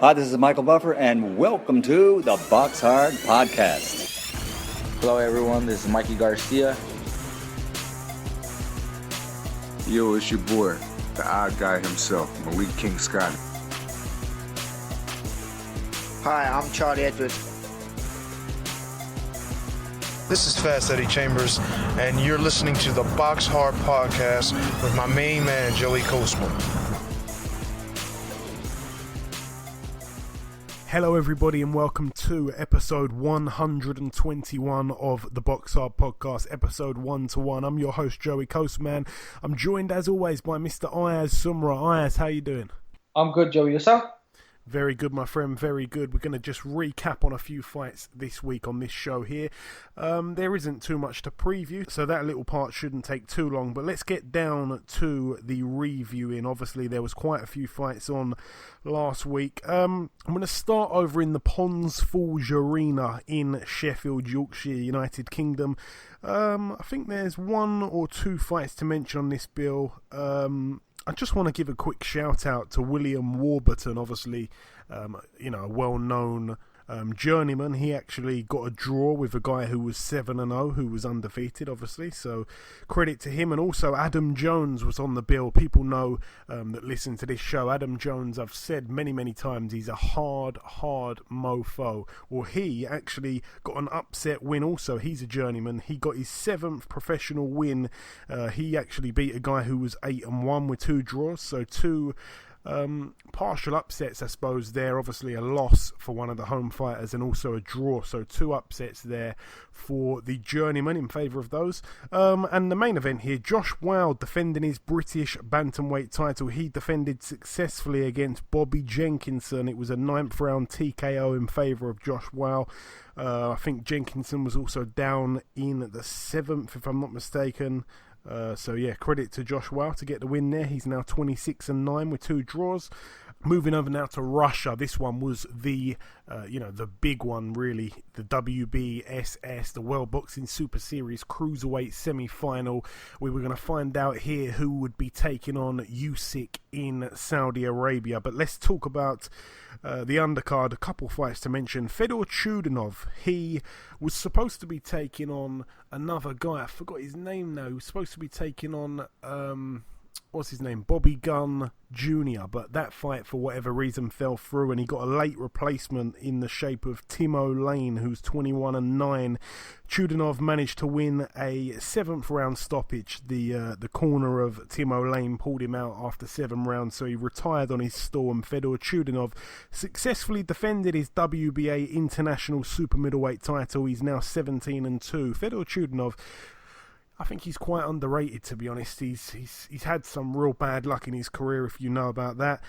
Hi, this is Michael Buffer, and welcome to the BoxHard Podcast. Hello, everyone. This is Mikey Garcia. Yo, it's your boy, the odd guy himself, Malik King Scott. Hi, I'm Charlie Edwards. This is Fast Eddie Chambers, and you're listening to the BoxHard Podcast with my main man, Joey Coastman. Hello everybody and welcome to episode 121 of the BoxHard Podcast, episode 1-1. I'm your host Joey Coastman. I'm joined as always by Mr. Ayaz Sumra. Ayaz, how you doing? I'm good, Joey. Yourself? Very good, my friend, very good. We're going to just recap on a few fights this week on this show here. There isn't too much to preview, so that little part shouldn't take too long, but let's get down to the reviewing. Obviously, there was quite a few fights on last week. I'm going to start over in the Pons Forge Arena in Sheffield, Yorkshire, United Kingdom. I think there's one or two fights to mention on this bill. I just want to give a quick shout out to William Warburton, obviously, a well-known journeyman. He actually got a draw with a guy who was 7-0, who was undefeated, obviously, so credit to him. And also Adam Jones was on the bill. People know that listen to this show, Adam Jones, I've said many times, he's a hard mofo. Well, he actually got an upset win also. He's a journeyman. He got his 7th professional win. He actually beat a guy who was 8-1 with 2 draws, so 2 partial upsets, I suppose. There obviously a loss for one of the home fighters and also a draw, so 2 upsets there for the journeyman in favour of those. And the main event here, Josh Wilde defending his British bantamweight title. He defended successfully against Bobby Jenkinson. It was a 9th round TKO in favour of Josh Wilde. I think Jenkinson was also down in the 7th, if I'm not mistaken. So yeah, credit to Josh Wilde to get the win there. He's now 26-9 with 2 draws. Moving over now to Russia. This one was the big one really. The WBSS, the World Boxing Super Series Cruiserweight semi-final. We were going to find out here who would be taking on Usyk in Saudi Arabia. But let's talk about the undercard. A couple fights to mention. Fedor Chudanov, he was supposed to be taking on another guy. I forgot his name now. He was supposed to be taking on what's his name? Bobby Gunn Jr. But that fight, for whatever reason, fell through, and he got a late replacement in the shape of Timo Lane, who's 21-9. Chudanov managed to win a 7th round stoppage. The corner of Timo Lane pulled him out after 7 rounds, so he retired on his storm. Fedor Chudanov successfully defended his WBA International Super-Middleweight title. He's now 17-2. Fedor Chudanov, I think he's quite underrated, to be honest. He's had some real bad luck in his career, if you know about that.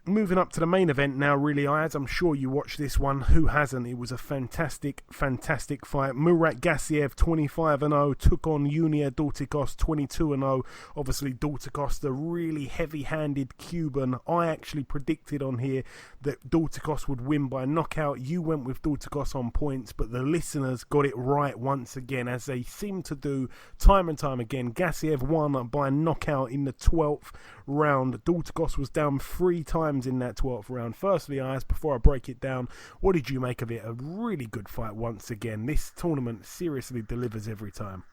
Moving up to the main event now, really, Ayaz, I'm sure you watched this one. Who hasn't? It was a fantastic fight. Murat Gassiev, 25-0, took on Junior Dorticos, 22-0. Obviously, Dorticos, the really heavy-handed Cuban. I actually predicted on here that Dorticos would win by knockout. You went with Dorticos on points, but the listeners got it right once again, as they seem to do time and time again. Gassiev won by knockout in the 12th round. Dorticos was down 3 times in that 12th round. Firstly, Ayaz, before I break it down, what did you make of it? A really good fight once again. This tournament seriously delivers every time.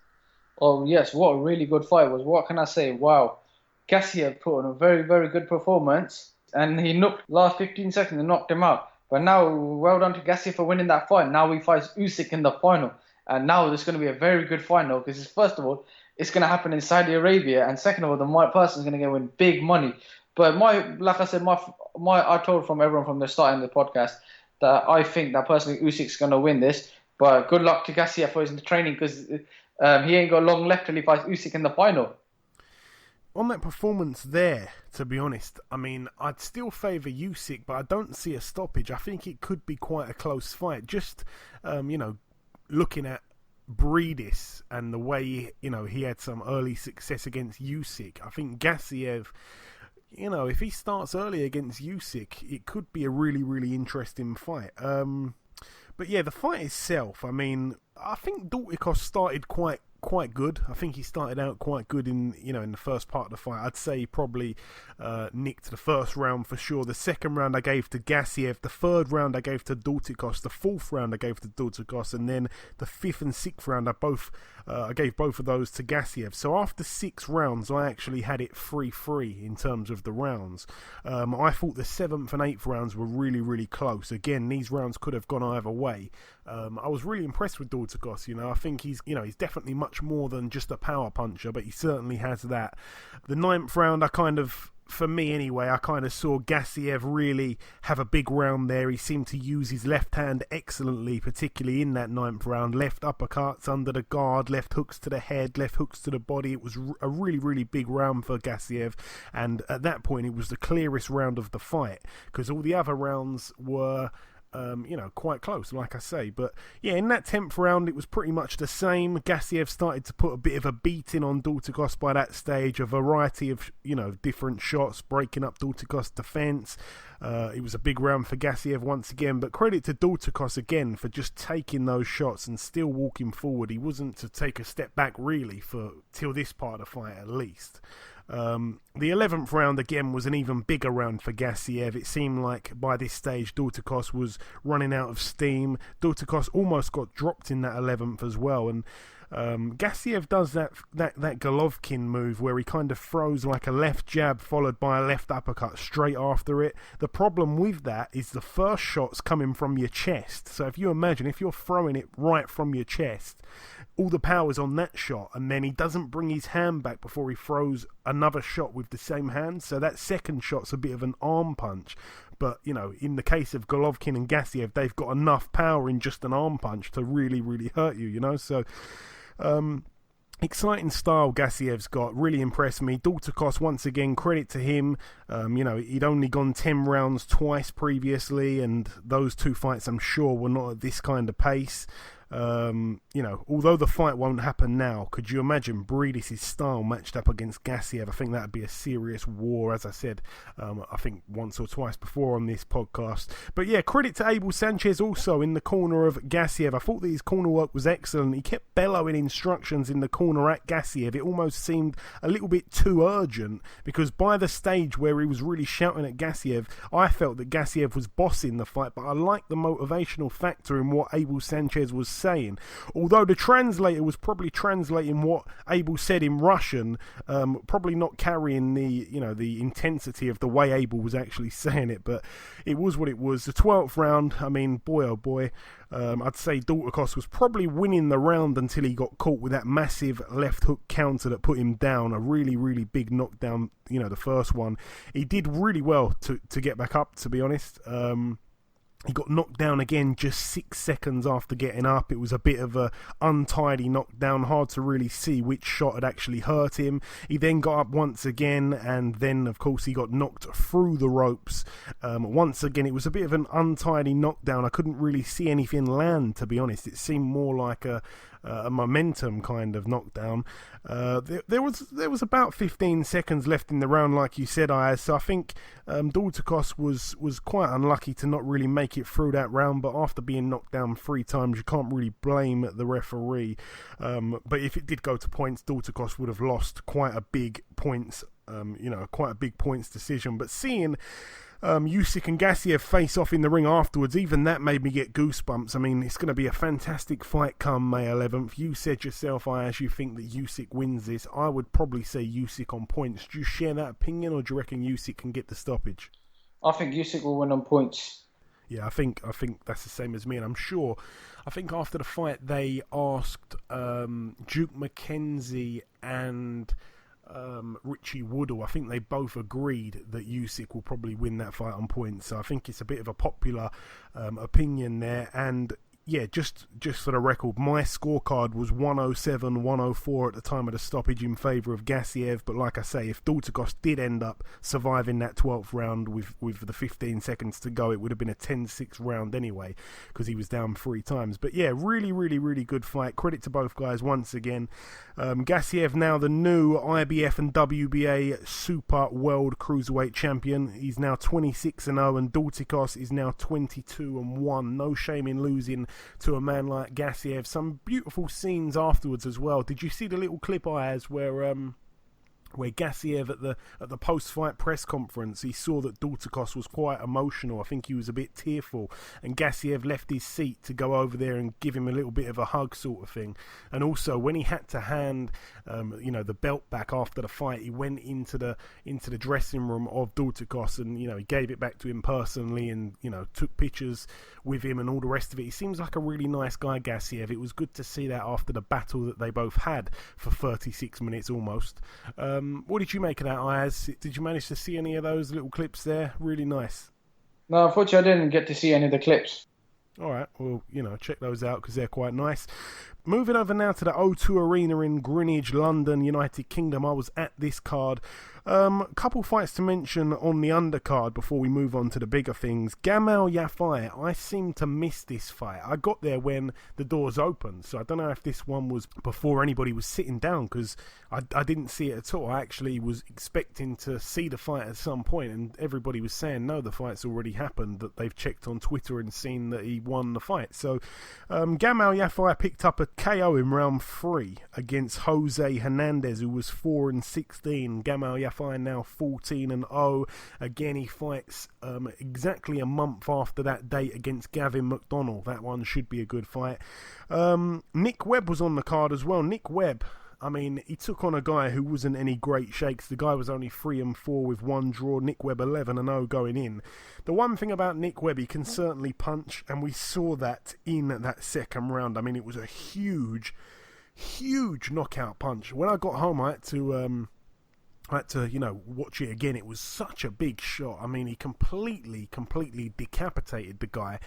Oh, yes. What a really good fight was. What can I say? Wow. Gassiev put on a very, very good performance, and he knocked last 15 seconds and knocked him out. But now, well done to Gassiev for winning that fight. Now he fights Usyk in the final. And now there's going to be a very good final, because first of all, it's going to happen in Saudi Arabia, and second of all, the person's going to get win big money. But like I said, I told from everyone from the start in the podcast that I think that personally Usyk's going to win this. But good luck to Gassiev for his training, because he ain't got long left till he fights Usyk in the final. On that performance there, to be honest, I mean, I'd still favour Usyk, but I don't see a stoppage. I think it could be quite a close fight. Just, looking at Breedis and the way, he had some early success against Usyk, I think Gassiev, if he starts early against Usyk, it could be a really, really interesting fight. But yeah, the fight itself, I mean, I think Dorticos started quite quite good. I think he started out quite good in the first part of the fight. I'd say he probably nicked the first round for sure. The second round I gave to Gassiev. The third round I gave to Dultikos. The fourth round I gave to Dultikos, and then the fifth and sixth round I gave both of those to Gassiev. So after 6 rounds, I actually had it 3-3 in terms of the rounds. I thought the 7th and 8th rounds were really, really close. Again, these rounds could have gone either way. I was really impressed with Dultikos. I think he's definitely much more than just a power puncher, but he certainly has that. The 9th round, for me anyway, I kind of saw Gassiev really have a big round there. He seemed to use his left hand excellently, particularly in that 9th round. Left uppercuts under the guard, left hooks to the head, left hooks to the body. It was a really, really big round for Gassiev, and at that point it was the clearest round of the fight, because all the other rounds were quite close, like I say. But yeah, in that 10th round, it was pretty much the same. Gassiev started to put a bit of a beating on Dultikos by that stage, a variety of, different shots, breaking up Dultikos' defense. It was a big round for Gassiev once again, but credit to Dultikos again for just taking those shots and still walking forward. He wasn't to take a step back really till this part of the fight at least. The 11th round again was an even bigger round for Gassiev. It seemed like by this stage Dultikos was running out of steam. Dultikos almost got dropped in that 11th as well, and Gassiev does that Golovkin move where he kind of throws like a left jab followed by a left uppercut straight after it. The problem with that is the first shot's coming from your chest. So if you imagine, if you're throwing it right from your chest, all the power's on that shot, and then he doesn't bring his hand back before he throws another shot with the same hand. So that second shot's a bit of an arm punch. But, in the case of Golovkin and Gassiev, they've got enough power in just an arm punch to really, really hurt you, So, exciting style Gassiev's got. Really impressed me. Dultikos, once again, credit to him. He'd only gone 10 rounds twice previously, and those 2 fights, I'm sure, were not at this kind of pace. Although the fight won't happen now, could you imagine Breedis' style matched up against Gassiev? I think that would be a serious war, as I said, I think once or twice before on this podcast. But yeah, credit to Abel Sanchez also in the corner of Gassiev. I thought that his corner work was excellent. He kept bellowing instructions in the corner at Gassiev. It almost seemed a little bit too urgent, because by the stage where he was really shouting at Gassiev, I felt that Gassiev was bossing the fight, but I liked the motivational factor in what Abel Sanchez was saying. Although the translator was probably translating what Abel said in Russian, probably not carrying the intensity of the way Abel was actually saying it, but it was what it was. The 12th round, I mean, boy oh boy, I'd say Dultikos was probably winning the round until he got caught with that massive left hook counter that put him down. A really, really big knockdown, the first one. He did really well to get back up, to be honest. He got knocked down again just 6 seconds after getting up. It was a bit of a untidy knockdown, hard to really see which shot had actually hurt him. He then got up once again, and then of course he got knocked through the ropes. Once again, it was a bit of an untidy knockdown. I couldn't really see anything land, to be honest. It seemed more like a momentum kind of knockdown. There was about 15 seconds left in the round, like you said, Ayaz. So I think Dultikos was quite unlucky to not really make it through that round. But after being knocked down 3 times, you can't really blame the referee. But if it did go to points, Dultikos would have lost quite a big points, quite a big points decision. But seeing Usyk and Gassiev face off in the ring afterwards, even that made me get goosebumps. I mean, it's going to be a fantastic fight come May 11th. You said yourself, Ayaz, you think that Usyk wins this. I would probably say Usyk on points. Do you share that opinion, or do you reckon Usyk can get the stoppage? I think Usyk will win on points. Yeah, I think that's the same as me, and I'm sure. I think after the fight they asked Duke McKenzie and Richie Woodall, I think they both agreed that Usyk will probably win that fight on points. So I think it's a bit of a popular opinion there. And yeah, just for the record, my scorecard was 107-104 at the time of the stoppage in favour of Gassiev. But like I say, if Dultikos did end up surviving that 12th round with the 15 seconds to go, it would have been a 10-6 round anyway, because he was down 3 times. But yeah, really, really, really good fight. Credit to both guys once again. Gassiev now the new IBF and WBA Super World Cruiserweight Champion. He's now 26-0, and Dultikos is now 22-1. No shame in losing to a man like Gassiev. Some beautiful scenes afterwards as well. Did you see the little clip, Ayaz, where Gassiev at the post-fight press conference, he saw that Duticos was quite emotional. I think he was a bit tearful, and Gassiev left his seat to go over there and give him a little bit of a hug sort of thing. And also, when he had to hand the belt back after the fight, he went into the dressing room of Duticos and, he gave it back to him personally and, took pictures with him and all the rest of it. He seems like a really nice guy, Gassiev. It was good to see that after the battle that they both had for 36 minutes almost. What did you make of that, Ayaz? Did you manage to see any of those little clips there? Really nice. No, unfortunately I didn't get to see any of the clips. All right, well, check those out because they're quite nice. Moving over now to the O2 Arena in Greenwich, London, United Kingdom. I was at this card. Couple fights to mention on the undercard before we move on to the bigger things. Gamal Yafai, I seem to miss this fight. I got there when the doors opened, so I don't know if this one was before anybody was sitting down because I didn't see it at all. I actually was expecting to see the fight at some point, and everybody was saying, no, the fight's already happened, that they've checked on Twitter and seen that he won the fight. So Gamal Yafai picked up a KO in round 3 against Jose Hernandez, who was 4-16. Gamal Yafai now 14-0. Again, he fights exactly a month after that date against Gavin McDonnell. That one should be a good fight. Nick Webb was on the card as well. Nick Webb, he took on a guy who wasn't any great shakes. The guy was only 3-4 with one draw. Nick Webb 11-0 going in. The one thing about Nick Webb, he can certainly punch, and we saw that in that second round. It was a huge knockout punch. When I got home, I had to watch it again. It was such a big shot. He completely decapitated the guy.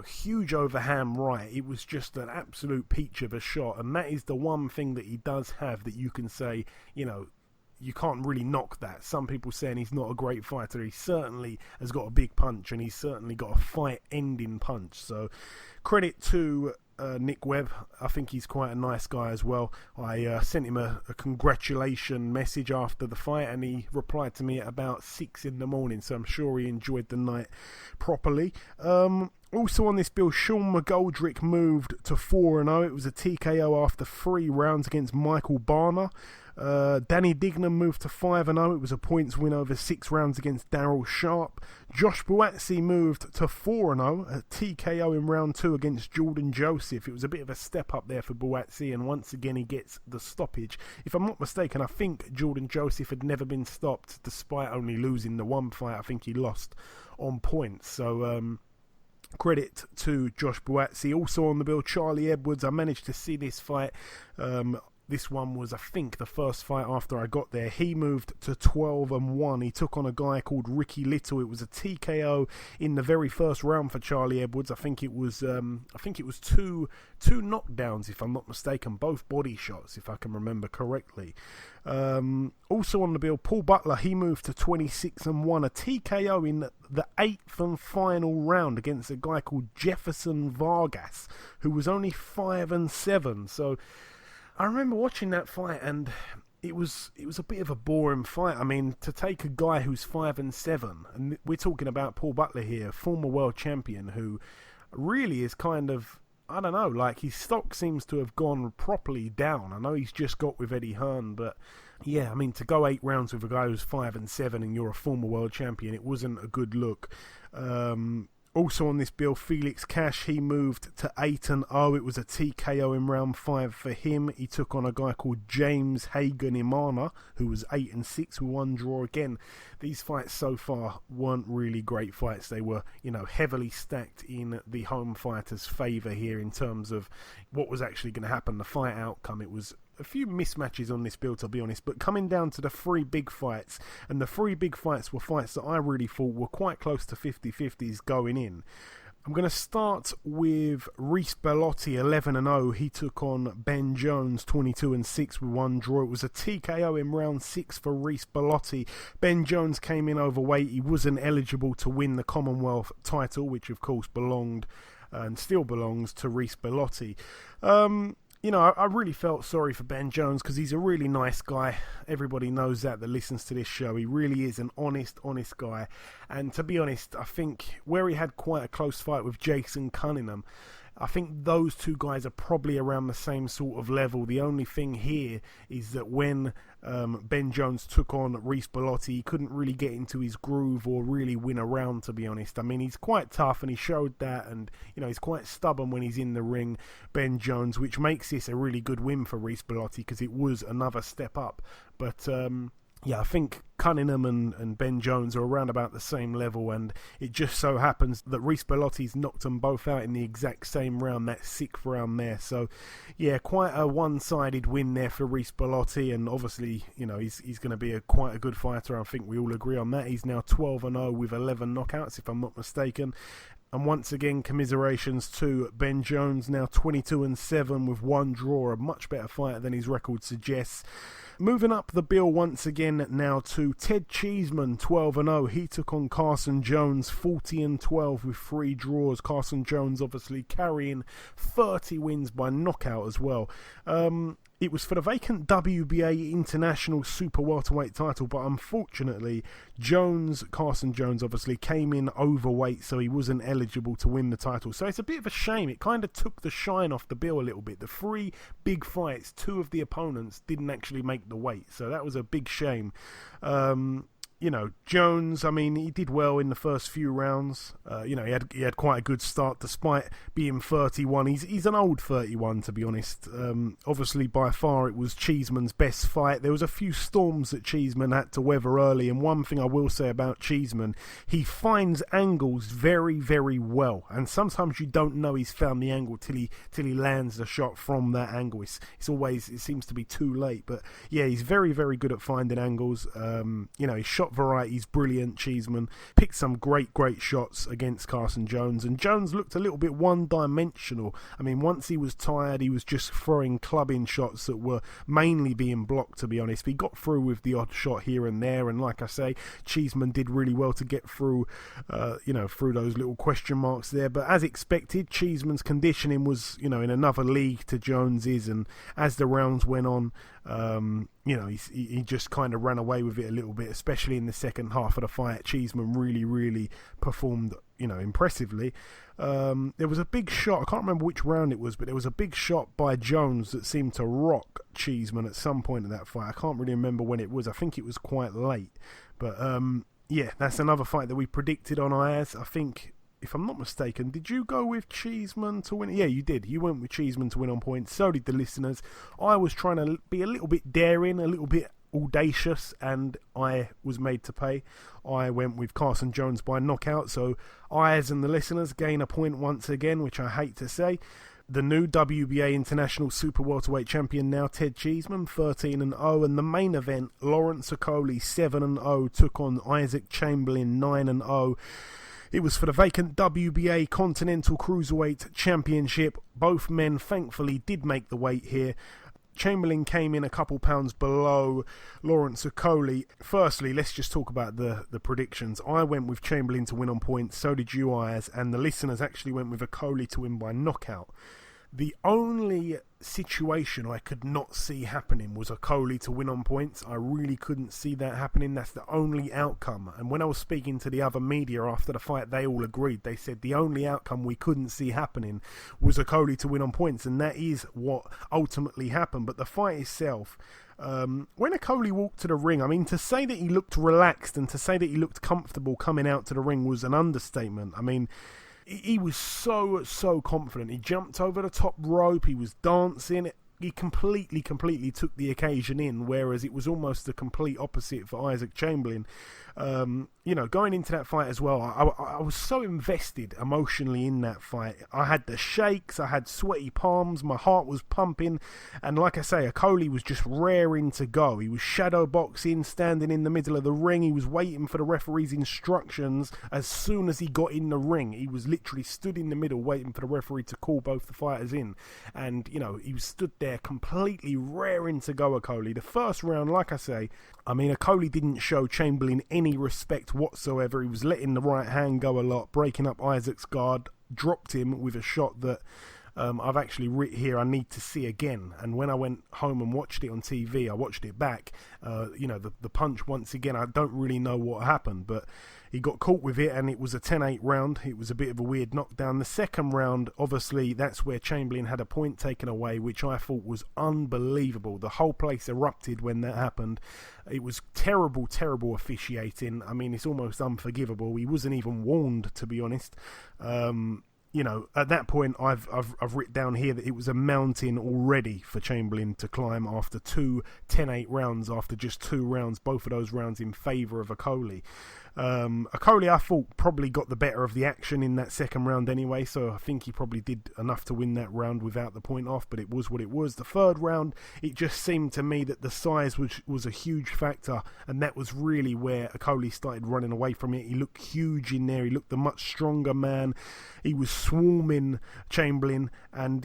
Huge overhand right. It was just an absolute peach of a shot. And that is the one thing that he does have that you can say, you can't really knock that. Some people saying he's not a great fighter. He certainly has got a big punch, and he's certainly got a fight-ending punch. So credit to Nick Webb. I think he's quite a nice guy as well. I sent him a congratulation message after the fight, and he replied to me at about 6 a.m, so I'm sure he enjoyed the night properly. Also on this bill, Sean McGoldrick moved to 4-0. It was a TKO after 3 rounds against Michael Barner. Danny Dignam moved to 5-0. It was a points win over 6 rounds against Daryl Sharp. Josh Buatsi moved to 4-0, a TKO in round 2 against Jordan Joseph. It was a bit of a step up there for Buatsi, and once again he gets the stoppage. If I'm not mistaken, I think Jordan Joseph had never been stopped despite only losing the one fight. I think he lost on points. So credit to Josh Buatsi. Also on the bill, Charlie Edwards. I managed to see this fight. This one was, I think, the first fight after I got there. He moved to 12-1. He took on a guy called Ricky Little. It was a TKO in the very first round for Charlie Edwards. I think it was two knockdowns, if I'm not mistaken, both body shots, if I can remember correctly. Also on the bill, Paul Butler. He moved to 26-1. A TKO in the 8th and final round against a guy called Jefferson Vargas, who was only 5-7. So I remember watching that fight, and it was a bit of a boring fight. To take a guy who's 5-7, and we're talking about Paul Butler here, former world champion, who really is kind of, I don't know, like his stock seems to have gone properly down. I know he's just got with Eddie Hearn, but yeah, to go 8 rounds with a guy who's 5-7 and you're a former world champion, it wasn't a good look. Also on this bill, Felix Cash, he moved to 8-0. It was a TKO in round 5 for him. He took on a guy called James Hagan Imana, who was 8-6 with one draw. Again, these fights so far weren't really great fights. They were, heavily stacked in the home fighters' favour here in terms of what was actually going to happen, the fight outcome. It was a few mismatches on this bill, to be honest, but coming down to the 3 big fights, and the 3 big fights were fights that I really thought were quite close to 50-50s going in. I'm going to start with Reece Bellotti, 11-0. He took on Ben Jones, 22-6 with one draw. It was a TKO in round 6 for Reece Bellotti. Ben Jones came in overweight. He wasn't eligible to win the Commonwealth title, which of course belonged and still belongs to Reece Bellotti. I really felt sorry for Ben Jones because he's a really nice guy. Everybody knows that listens to this show. He really is an honest guy. And to be honest, I think where he had quite a close fight with Jason Cunningham, I think those two guys are probably around the same sort of level. The only thing here is that when Ben Jones took on Reece Bellotti, he couldn't really get into his groove or really win a round, to be honest. I mean, he's quite tough and he showed that, and he's quite stubborn when he's in the ring, Ben Jones, which makes this a really good win for Reece Bellotti because it was another step up. But I think Cunningham and Ben Jones are around about the same level, and it just so happens that Reece Bellotti's knocked them both out in the exact same round, that 6th round there. So, quite a one-sided win there for Reece Bellotti, and obviously, he's going to be quite a good fighter. I think we all agree on that. He's now 12-0 with 11 knockouts, if I'm not mistaken. And once again, commiserations to Ben Jones, now 22-7 with 1 draw, a much better fighter than his record suggests. Moving up the bill once again now to Ted Cheeseman, 12-0. He took on Carson Jones, 40-12 with 3 draws. Carson Jones obviously carrying 30 wins by knockout as well. It was for the vacant WBA International Super Welterweight title, but unfortunately, Carson Jones obviously came in overweight, so he wasn't eligible to win the title. So it's a bit of a shame. It kind of took the shine off the bill a little bit. The 3 big fights, 2 of the opponents didn't actually make the weight, so that was a big shame. Jones, I mean, he did well in the first few rounds. He had quite a good start despite being 31. He's an old 31, to be honest. Obviously, by far, it was Cheeseman's best fight. There was a few storms that Cheeseman had to weather early, and one thing I will say about Cheeseman, he finds angles very, very well, and sometimes you don't know he's found the angle till he lands the shot from that angle. It seems to be too late, but he's very, very good at finding angles. His shot variety's brilliant. Cheeseman picked some great shots against Carson Jones, and Jones looked a little bit one-dimensional. I mean, once he was tired, he was just throwing clubbing shots that were mainly being blocked, to be honest. He got through with the odd shot here and there, and like I say, Cheeseman did really well to get through through those little question marks there. But as expected, Cheeseman's conditioning was in another league to Jones's, and as the rounds went on, he just kind of ran away with it a little bit, especially in the second half of the fight. Cheeseman really performed, impressively. There was a big shot, I can't remember which round it was, but there was a big shot by Jones that seemed to rock Cheeseman at some point in that fight. I can't really remember when it was. I think it was quite late. But, that's another fight that we predicted on Ayaz. I think, if I'm not mistaken, did you go with Cheeseman to win? Yeah, you did. You went with Cheeseman to win on points. So did the listeners. I was trying to be a little bit daring, a little bit audacious, and I was made to pay. I went with Carson Jones by knockout. So Ayaz and the listeners gain a point once again, which I hate to say. The new WBA International Super Welterweight champion now, Ted Cheeseman, 13-0, and the main event, Lawrence Okolie, 7-0, took on Isaac Chamberlain, 9-0. It was for the vacant WBA Continental Cruiserweight Championship. Both men, thankfully, did make the weight here. Chamberlain came in a couple pounds below Lawrence Okolie. Firstly, let's just talk about the predictions. I went with Chamberlain to win on points, so did you, Ayaz, and the listeners actually went with Okolie to win by knockout. The only situation I could not see happening was Okolie to win on points. I really couldn't see that happening. That's the only outcome. And when I was speaking to the other media after the fight, they all agreed. They said the only outcome we couldn't see happening was Okolie to win on points, and that is what ultimately happened. But the fight itself, when Okolie walked to the ring, I mean, to say that he looked relaxed and to say that he looked comfortable coming out to the ring was an understatement. I mean, he was so confident. He jumped over the top rope. He was dancing. He completely took the occasion in, whereas it was almost the complete opposite for Isaac Chamberlain. Going into that fight as well, I was so invested emotionally in that fight. I had the shakes, I had sweaty palms, my heart was pumping, and like I say, Okolie was just raring to go. He was shadow boxing, standing in the middle of the ring. He was waiting for the referee's instructions. As soon as he got in the ring, he was literally stood in the middle waiting for the referee to call both the fighters in, and he was stood there completely raring to go. Okolie, the first round, like I say, Okolie didn't show Chamberlain any respect whatsoever. He was letting the right hand go a lot, breaking up Isaac's guard, dropped him with a shot that I've actually written here, I need to see again. And when I went home and watched it on TV, I watched it back. The punch once again, I don't really know what happened, but he got caught with it, and it was a 10-8 round. It was a bit of a weird knockdown. The second round, obviously, that's where Chamberlain had a point taken away, which I thought was unbelievable. The whole place erupted when that happened. It was terrible, terrible officiating. I mean, it's almost unforgivable. He wasn't even warned, to be honest. At that point, I've written down here that it was a mountain already for Chamberlain to climb after 2 10-8 rounds, after just 2 rounds, both of those rounds in favour of Okolie. Okolie, I thought, probably got the better of the action in that second round anyway, so I think he probably did enough to win that round without the point off, but it was what it was. The third round, it just seemed to me that the size was a huge factor, and that was really where Okolie started running away from it. He looked huge in there. He looked a much stronger man. He was swarming Chamberlain, and,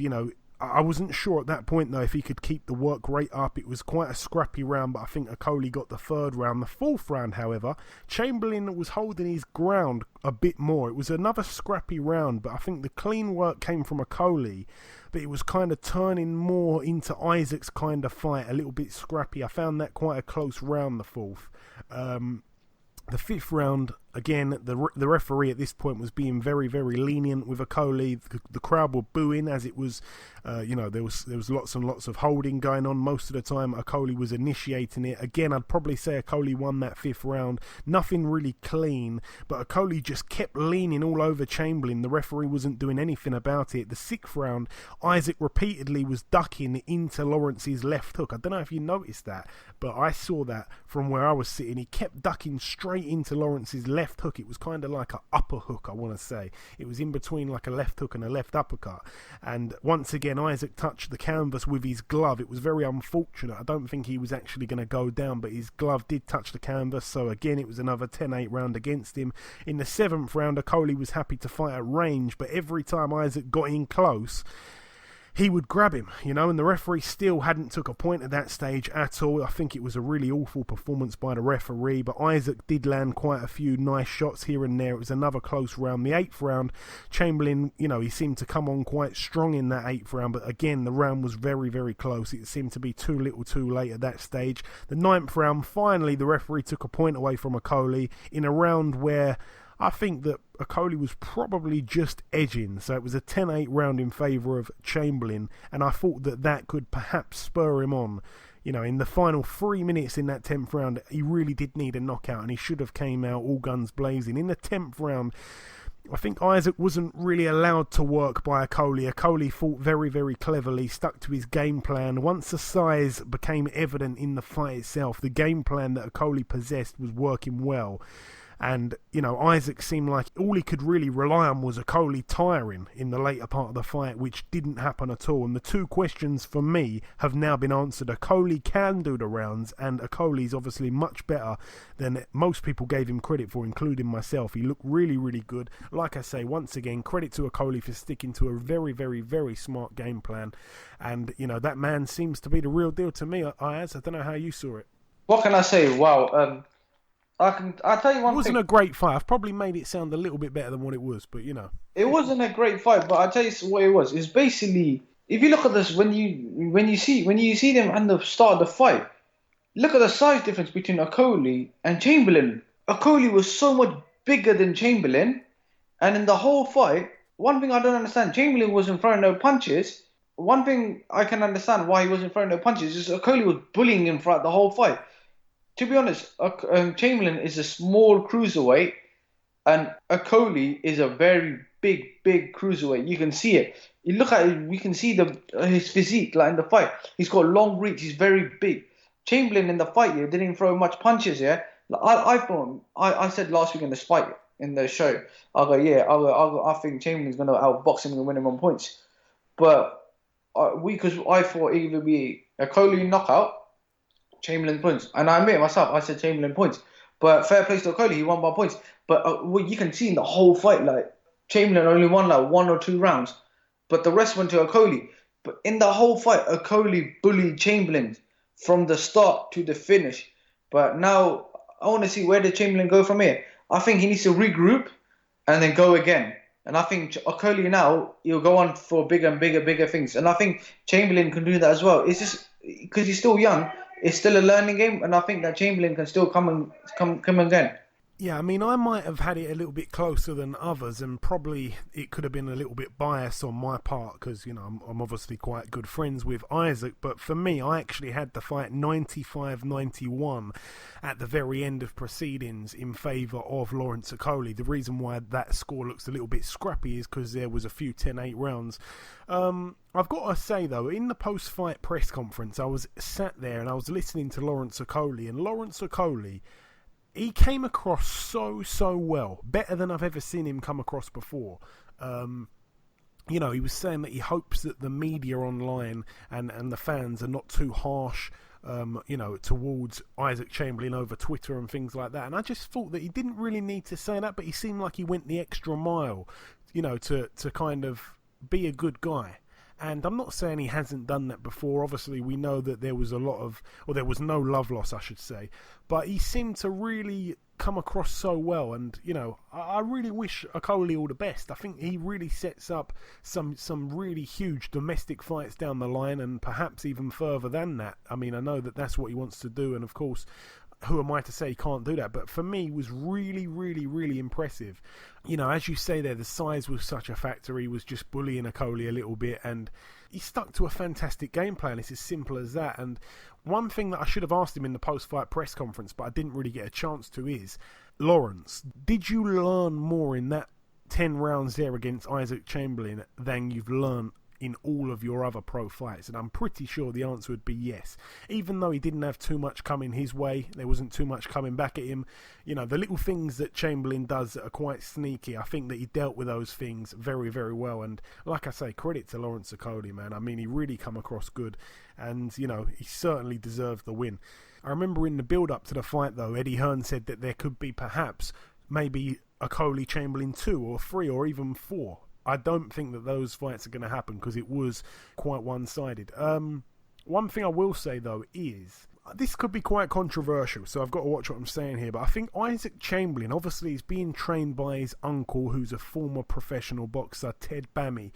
I wasn't sure at that point, though, if he could keep the work rate up. It was quite a scrappy round, but I think Okolie got the third round. The fourth round, however, Chamberlain was holding his ground a bit more. It was another scrappy round, but I think the clean work came from Okolie, but it was kind of turning more into Isaac's kind of fight, a little bit scrappy. I found that quite a close round, the fourth. The fifth round, again, the referee at this point was being very, very lenient with Okolie. The crowd were booing as it was, there was lots and lots of holding going on. Most of the time, Okolie was initiating it. Again, I'd probably say Okolie won that fifth round. Nothing really clean, but Okolie just kept leaning all over Chamberlain. The referee wasn't doing anything about it. The sixth round, Isaac repeatedly was ducking into Lawrence's left hook. I don't know if you noticed that, but I saw that from where I was sitting. He kept ducking straight into Lawrence's left hook. It was kind of like an upper hook, I want to say. It was in between like a left hook and a left uppercut. And once again, Isaac touched the canvas with his glove. It was very unfortunate. I don't think he was actually going to go down, but his glove did touch the canvas. So again, it was another 10-8 round against him. In the seventh round, Okolie was happy to fight at range, but every time Isaac got in close, he would grab him, and the referee still hadn't took a point at that stage at all. I think it was a really awful performance by the referee, but Isaac did land quite a few nice shots here and there. It was another close round. The eighth round, Chamberlain, he seemed to come on quite strong in that eighth round, but again, the round was very, very close. It seemed to be too little too late at that stage. The ninth round, finally, the referee took a point away from Okolie in a round where I think that Okolie was probably just edging, so it was a 10-8 round in favour of Chamberlain, and I thought that could perhaps spur him on. In the final 3 minutes in that 10th round, he really did need a knockout, and he should have came out all guns blazing. In the 10th round, I think Isaac wasn't really allowed to work by Okolie. Okolie fought very, very cleverly, stuck to his game plan. Once the size became evident in the fight itself, the game plan that Okolie possessed was working well. And, Isaac seemed like all he could really rely on was Okolie tiring in the later part of the fight, which didn't happen at all. And the two questions for me have now been answered. Okolie can do the rounds, and Okolie's obviously much better than most people gave him credit for, including myself. He looked really, really good. Like I say, once again, credit to Okolie for sticking to a very, very, very smart game plan. And, that man seems to be the real deal to me, Ayaz. I don't know how you saw it. What can I say? Wow. I'll tell you one thing. It wasn't a great fight. I've probably made it sound a little bit better than what it was, but It wasn't a great fight, but I'll tell you what it was. It's basically, if you look at this, when you see them at the start of the fight, look at the size difference between Okolie and Chamberlain. Okolie was so much bigger than Chamberlain, and in the whole fight, one thing I don't understand, Chamberlain wasn't throwing no punches. One thing I can understand why he wasn't throwing no punches is Okolie was bullying him throughout the whole fight. To be honest, Chamberlain is a small cruiserweight, and Okolie is a very big cruiserweight. You can see it. You look at it, we can see his physique like in the fight. He's got long reach. He's very big. Chamberlain in the fight didn't throw much punches. I said last week in this fight in the show, I think Chamberlain's going to outbox him and win him on points. But because I thought it would be Okolie knockout, Chamberlain points. And I admit myself, I said Chamberlain points. But fair play to Okolie, he won by points. But what you can see in the whole fight, like, Chamberlain only won like 1 or 2 rounds. But the rest went to Okolie. But in the whole fight, Okolie bullied Chamberlain from the start to the finish. But now, I want to see where did Chamberlain go from here. I think he needs to regroup and then go again. And I think Okolie now, he'll go on for bigger and bigger things. And I think Chamberlain can do that as well. It's just because he's still young, it's still a learning game. And I think that Chamberlain can still come again. Yeah, I mean, I might have had it a little bit closer than others, and probably it could have been a little bit biased on my part because, you know, I'm obviously quite good friends with Isaac, but for me, I actually had the fight 95-91 at the very end of proceedings in favour of Lawrence Okolie. The reason why that score looks a little bit scrappy is because there was a few 10-8 rounds. I've got to say, though, in the post-fight press conference, I was sat there and I was listening to Lawrence Okolie, and Lawrence Okolie, he came across so well, better than I've ever seen him come across before. You know, he was saying that he hopes that the media online and the fans are not too harsh, you know, towards Isaac Chamberlain over Twitter and things like that. And I just thought that he didn't really need to say that, but he seemed like he went the extra mile, you know, to kind of be a good guy. And I'm not saying he hasn't done that before. Obviously, we know that there was there was no love loss, I should say. But he seemed to really come across so well. And, you know, I really wish Okolie all the best. I think he really sets up some really huge domestic fights down the line and perhaps even further than that. I mean, I know that that's what he wants to do. And, of course, who am I to say he can't do that? But for me, he was really impressive. You know, as you say there, the size was such a factor. He was just bullying Okolie a little bit, and he stuck to a fantastic game plan. It's as simple as that. And one thing that I should have asked him in the post-fight press conference, but I didn't really get a chance to, is, Lawrence, did you learn more in that 10 rounds there against Isaac Chamberlain than you've learned in all of your other pro fights? And I'm pretty sure the answer would be yes. Even though he didn't have too much coming his way, there wasn't too much coming back at him. You know, the little things that Chamberlain does that are quite sneaky, I think that he dealt with those things very well. And like I say, credit to Lawrence Okolie, man. I mean, he really come across good, and, you know, he certainly deserved the win. I remember in the build-up to the fight, though, Eddie Hearn said that there could be perhaps maybe Okolie Chamberlain 2 or 3 or even 4. I don't think that those fights are going to happen because it was quite one-sided. One thing I will say, though, is this could be quite controversial, so I've got to watch what I'm saying here. But I think Isaac Chamberlain, obviously, is being trained by his uncle, who's a former professional boxer, Ted Bammy.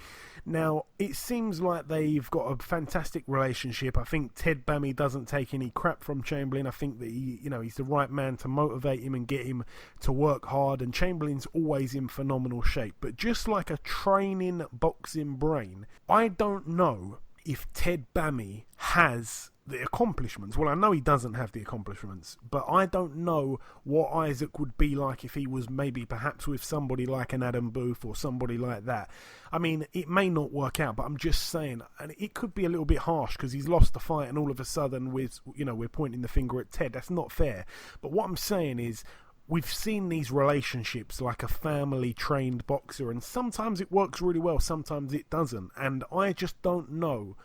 Now, it seems like they've got a fantastic relationship. I think Ted Bammy doesn't take any crap from Chamberlain. I think that he's the right man to motivate him and get him to work hard. And Chamberlain's always in phenomenal shape. But just like a training boxing brain, I don't know if Ted Bammy has the accomplishments. Well, I know he doesn't have the accomplishments, but I don't know what Isaac would be like if he was maybe perhaps with somebody like an Adam Booth or somebody like that. I mean, it may not work out, but I'm just saying, and it could be a little bit harsh because he's lost the fight and all of a sudden we're pointing the finger at Ted. That's not fair. But what I'm saying is, we've seen these relationships like a family-trained boxer, and sometimes it works really well, sometimes it doesn't. And I just don't know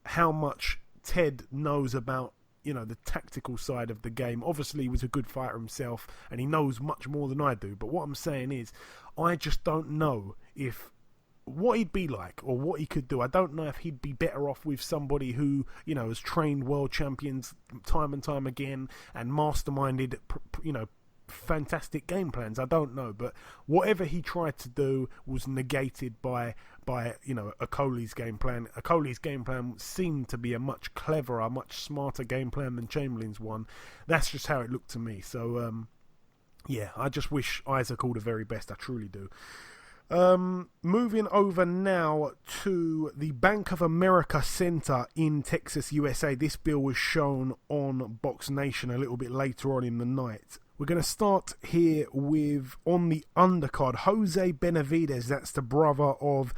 how much Ted knows about, you know, the tactical side of the game. Obviously, he was a good fighter himself, and he knows much more than I do. But what I'm saying is, I just don't know what he'd be like or what he could do. I don't know if he'd be better off with somebody who, you know, has trained world champions time and time again and masterminded, you know, fantastic game plans. I don't know, but whatever he tried to do was negated by you know, Okolie's game plan. Okolie's game plan seemed to be a much cleverer, much smarter game plan than Chamberlain's one. That's just how it looked to me. So yeah, I just wish Isaac all the very best. I truly do. Moving over now to the Bank of America Center in Texas, USA. This bill was shown on Box Nation a little bit later on in the night. We're going to start here with, on the undercard, Jose Benavidez. That's the brother of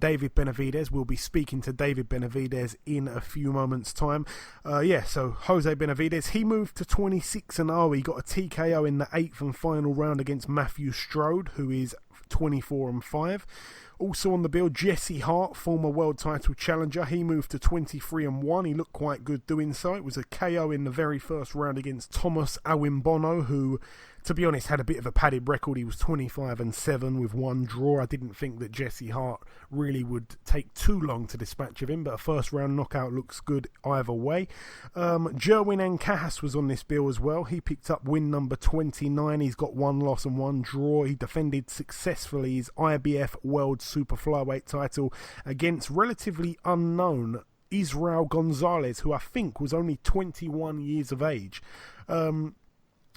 David Benavidez. We'll be speaking to David Benavidez in a few moments' time. So Jose Benavidez, he moved to 26-0. He got a TKO in the 8th and final round against Matthew Strode, who is 24-5. Also on the bill, Jesse Hart, former world title challenger. He moved to 23-1. He looked quite good doing so. It was a KO in the very first round against Thomas Awimbono, who to be honest, had a bit of a padded record. He was 25-7 with one draw. I didn't think that Jesse Hart really would take too long to dispatch of him, but a first round knockout looks good either way. Jerwin Ancajas was on this bill as well. He picked up win number 29. He's got one loss and one draw. He defended successfully his IBF World Super Flyweight title against relatively unknown Israel Gonzalez, who I think was only 21 years of age.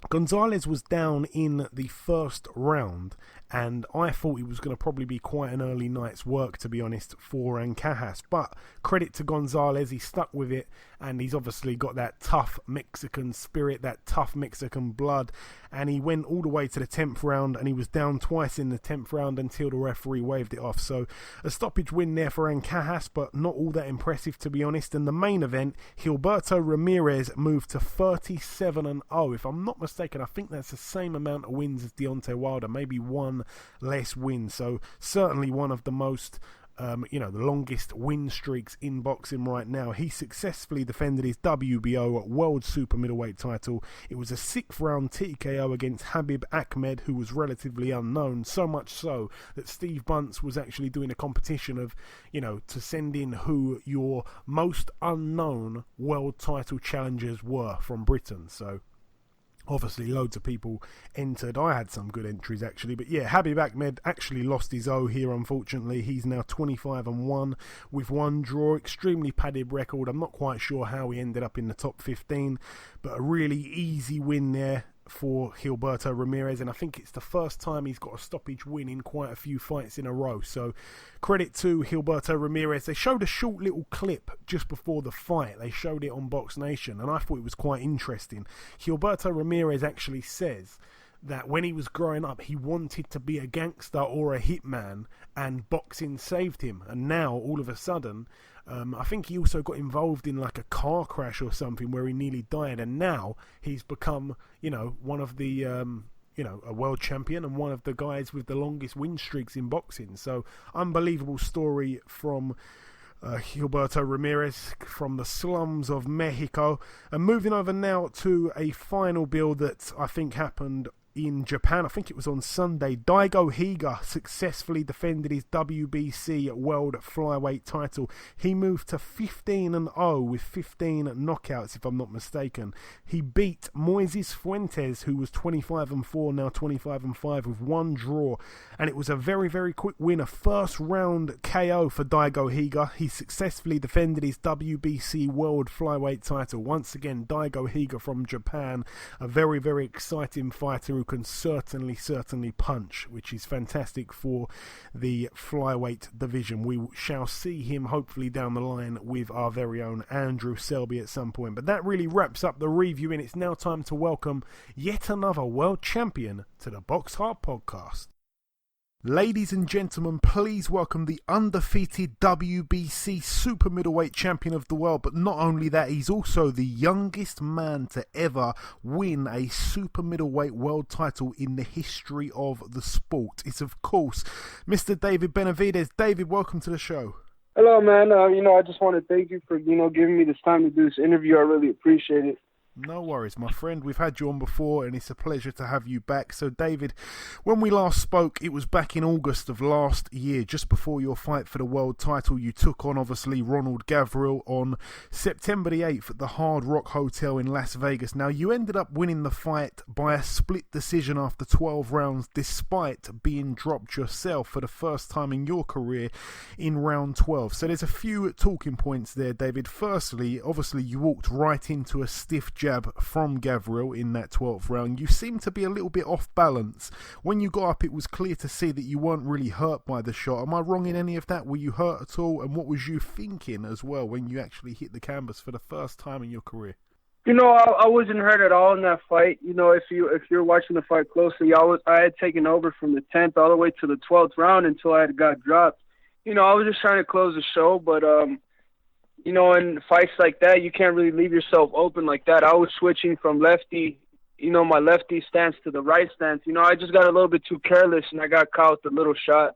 Gonzalez was down in the first round, and I thought he was going to probably be quite an early night's work, to be honest, for Ancajas. But credit to Gonzalez, he stuck with it, and he's obviously got that tough Mexican spirit, that tough Mexican blood, and he went all the way to the 10th round, and he was down twice in the 10th round until the referee waved it off. So a stoppage win there for Ancajas, but not all that impressive, to be honest. In the main event, Gilberto Ramirez moved to 37-0. If I'm not mistaken, I think that's the same amount of wins as Deontay Wilder, maybe one less win. So certainly one of the most the longest win streaks in boxing right now. He successfully defended his WBO World Super-Middleweight title. It was a 6th round TKO against Habib Ahmed, who was relatively unknown, so much so that Steve Bunce was actually doing a competition of, to send in who your most unknown world title challengers were from Britain. So obviously loads of people entered. I had some good entries actually, but yeah, Habib Ahmed actually lost his O here, unfortunately. He's now 25-1 with one draw. Extremely padded record. I'm not quite sure how he ended up in the top 15, but a really easy win there for Gilberto Ramirez, and I think it's the first time he's got a stoppage win in quite a few fights in a row. So credit to Gilberto Ramirez. They showed a short little clip just before the fight. They showed it on Box Nation, and I thought it was quite interesting. Gilberto Ramirez actually says that when he was growing up, he wanted to be a gangster or a hitman, and boxing saved him. And now, all of a sudden, I think he also got involved in like a car crash or something where he nearly died, and now he's become, one of the, a world champion and one of the guys with the longest win streaks in boxing. So, unbelievable story from Gilberto Ramirez from the slums of Mexico. And moving over now to a final bill that I think happened in Japan. I think it was on Sunday. Daigo Higa successfully defended his WBC World Flyweight title. He moved to 15-0 with 15 knockouts, if I'm not mistaken. He beat Moises Fuentes, who was 25-4, now 25-5 with one draw. And it was a very, very quick win, a first round KO for Daigo Higa. He successfully defended his WBC World Flyweight title. Once again, Daigo Higa from Japan, a very, very exciting fighter who can certainly punch, which is fantastic for the flyweight division. We shall see him hopefully down the line with our very own Andrew Selby at some point. But that really wraps up the review, and it's now time to welcome yet another world champion to the BoxHard Podcast. Ladies and gentlemen, please welcome the undefeated WBC Super-Middleweight champion of the world. But not only that, he's also the youngest man to ever win a Super-Middleweight world title in the history of the sport. It's, of course, Mr. David Benavidez. David, welcome to the show. Hello, man. I just want to thank you for, giving me this time to do this interview. I really appreciate it. No worries, my friend. We've had you on before, and it's a pleasure to have you back. So, David, when we last spoke, it was back in August of last year, just before your fight for the world title. You took on, obviously, Ronald Gavril on September the 8th at the Hard Rock Hotel in Las Vegas. Now, you ended up winning the fight by a split decision after 12 rounds, despite being dropped yourself for the first time in your career in round 12. So, there's a few talking points there, David. Firstly, obviously, you walked right into a stiff jab from Gavril in that 12th round. You seemed to be a little bit off balance. When you got up, it was clear to see that you weren't really hurt by the shot. Am I wrong in any of that? Were you hurt at all? And what was you thinking as well when you actually hit the canvas for the first time in your career? I wasn't hurt at all in that fight. If you're watching the fight closely, I had taken over from the 10th all the way to the 12th round until I had got dropped. I was just trying to close the show, but in fights like that, you can't really leave yourself open like that. I was switching from lefty, my lefty stance to the right stance. I just got a little bit too careless, and I got caught with a little shot.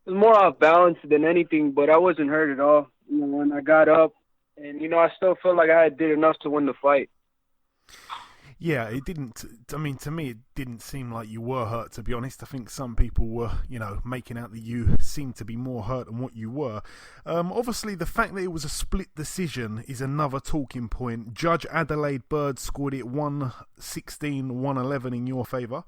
It was more off balance than anything, but I wasn't hurt at all, when I got up. And, I still felt like I did enough to win the fight. Yeah, it didn't. I mean, to me, didn't seem like you were hurt, to be honest. I think some people were, making out that you seemed to be more hurt than what you were. Obviously, the fact that it was a split decision is another talking point. Judge Adelaide Bird scored it 116-111 in your favour.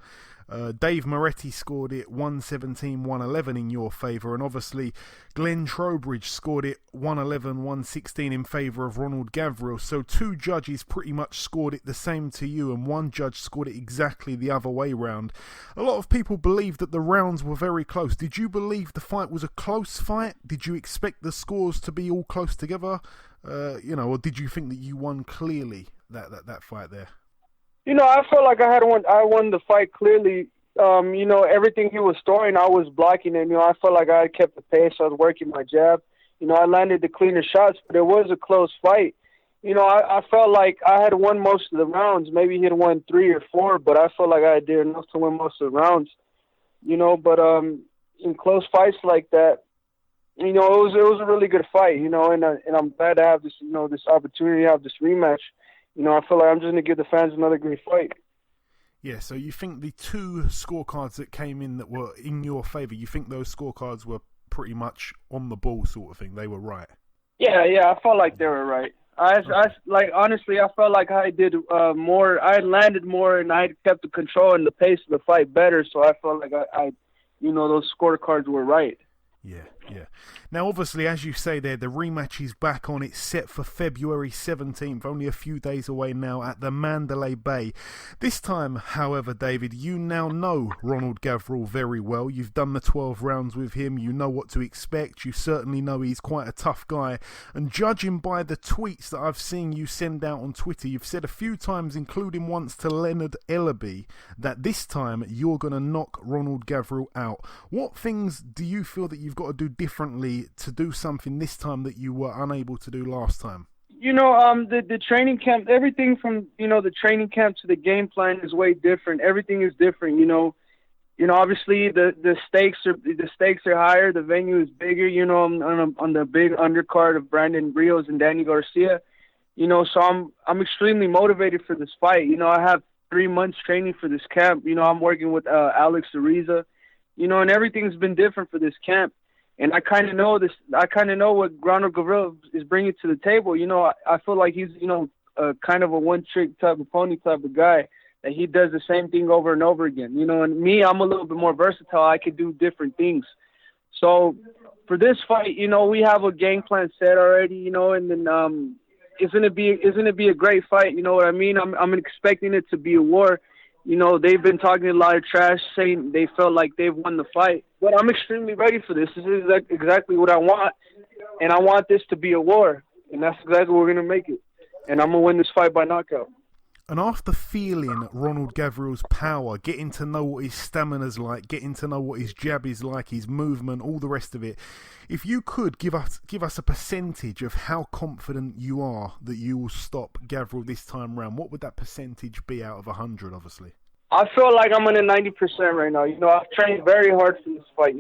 Dave Moretti scored it 117-111 in your favour, and obviously Glenn Trowbridge scored it 111-116 in favour of Ronald Gavril. So two judges pretty much scored it the same to you, and one judge scored it exactly the other way round. A lot of people believe that the rounds were very close. Did you believe the fight was a close fight? Did you expect the scores to be all close together? Or did you think that you won clearly that fight there? I felt like I won the fight clearly. Everything he was throwing, I was blocking it. I felt like I kept the pace. I was working my jab. I landed the cleaner shots, but it was a close fight. I felt like I had won most of the rounds. Maybe he had won 3 or 4, but I felt like I did enough to win most of the rounds. But in close fights like that, it was a really good fight. And I'm glad to have this, this opportunity to have this rematch. I feel like I'm just going to give the fans another great fight. Yeah, so you think the two scorecards that came in that were in your favour, you think those scorecards were pretty much on the ball sort of thing? They were right? Yeah, I felt like they were right. Honestly, I felt like I did more. I landed more, and I kept the control and the pace of the fight better, so I felt like I those scorecards were right. Yeah. Now, obviously, as you say there, the rematch is back on. It's set for February 17th, only a few days away now at the Mandalay Bay. This time, however, David, you now know Ronald Gavril very well. You've done the 12 rounds with him. You know what to expect. You certainly know he's quite a tough guy. And judging by the tweets that I've seen you send out on Twitter, you've said a few times, including once to Leonard Ellaby, that this time you're going to knock Ronald Gavril out. What things do you feel that you've got to do differently to do something this time that you were unable to do last time? The training camp, everything from the training camp to the game plan is way different. Everything is different. Obviously the stakes are higher. The venue is bigger. On the big undercard of Brandon Rios and Danny Garcia. So I'm extremely motivated for this fight. I have 3 months training for this camp. I'm working with Alex Ariza. And everything's been different for this camp. And I kind of know this. I kind of know what Ronald Gavril is bringing to the table. I feel like he's, a kind of a one-trick type of pony type of guy, that he does the same thing over and over again. And me, I'm a little bit more versatile. I could do different things. So for this fight, we have a game plan set already. And then isn't it be a great fight? You know what I mean? I'm expecting it to be a war. They've been talking a lot of trash, saying they felt like they've won the fight. But I'm extremely ready for this. This is exactly what I want. And I want this to be a war. And that's exactly what we're going to make it. And I'm going to win this fight by knockout. And after feeling Ronald Gavril's power, getting to know what his stamina's like, getting to know what his jab is like, his movement, all the rest of it, if you could give us a percentage of how confident you are that you will stop Gavril this time round, what would that percentage be out of 100, obviously? I feel like I'm at a 90% right now. I've trained very hard for this fight.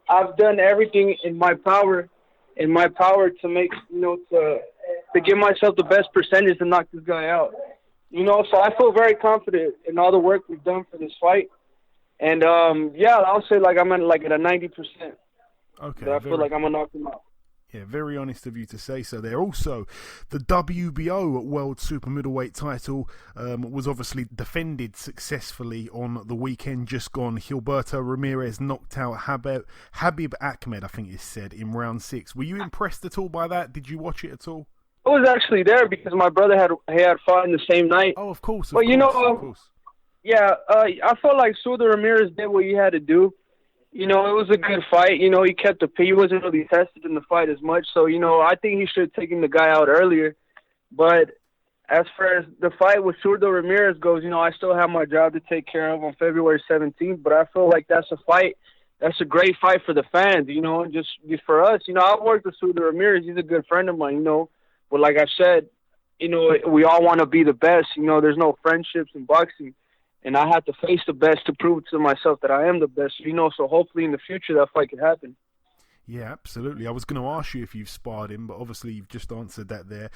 I've done everything in my power to make, to give myself the best percentage to knock this guy out. So I feel very confident in all the work we've done for this fight. And, I'll say like I'm at a 90%. Okay. I feel like I'm going to knock him out. Yeah, very honest of you to say so there. Also, the WBO World Super-Middleweight title was obviously defended successfully on the weekend just gone. Gilberto Ramirez knocked out Habib Ahmed, I think it's said, in round 6. Were you impressed at all by that? Did you watch it at all? I was actually there because my brother had fought in the same night. Oh, of course. But of course. Yeah, I felt like Gilberto Ramirez did what he had to do. It was a good fight. He kept the pace. He wasn't really tested in the fight as much. So, I think he should have taken the guy out earlier. But as far as the fight with Gilberto Ramirez goes, I still have my job to take care of on February 17th. But I feel like that's a fight. That's a great fight for the fans, and just for us. I've worked with Gilberto Ramirez. He's a good friend of mine, But like I said, we all want to be the best. There's no friendships in boxing. And I have to face the best to prove to myself that I am the best, so hopefully in the future that fight could happen. Yeah, absolutely. I was going to ask you if you've sparred him, but obviously you've just answered that there.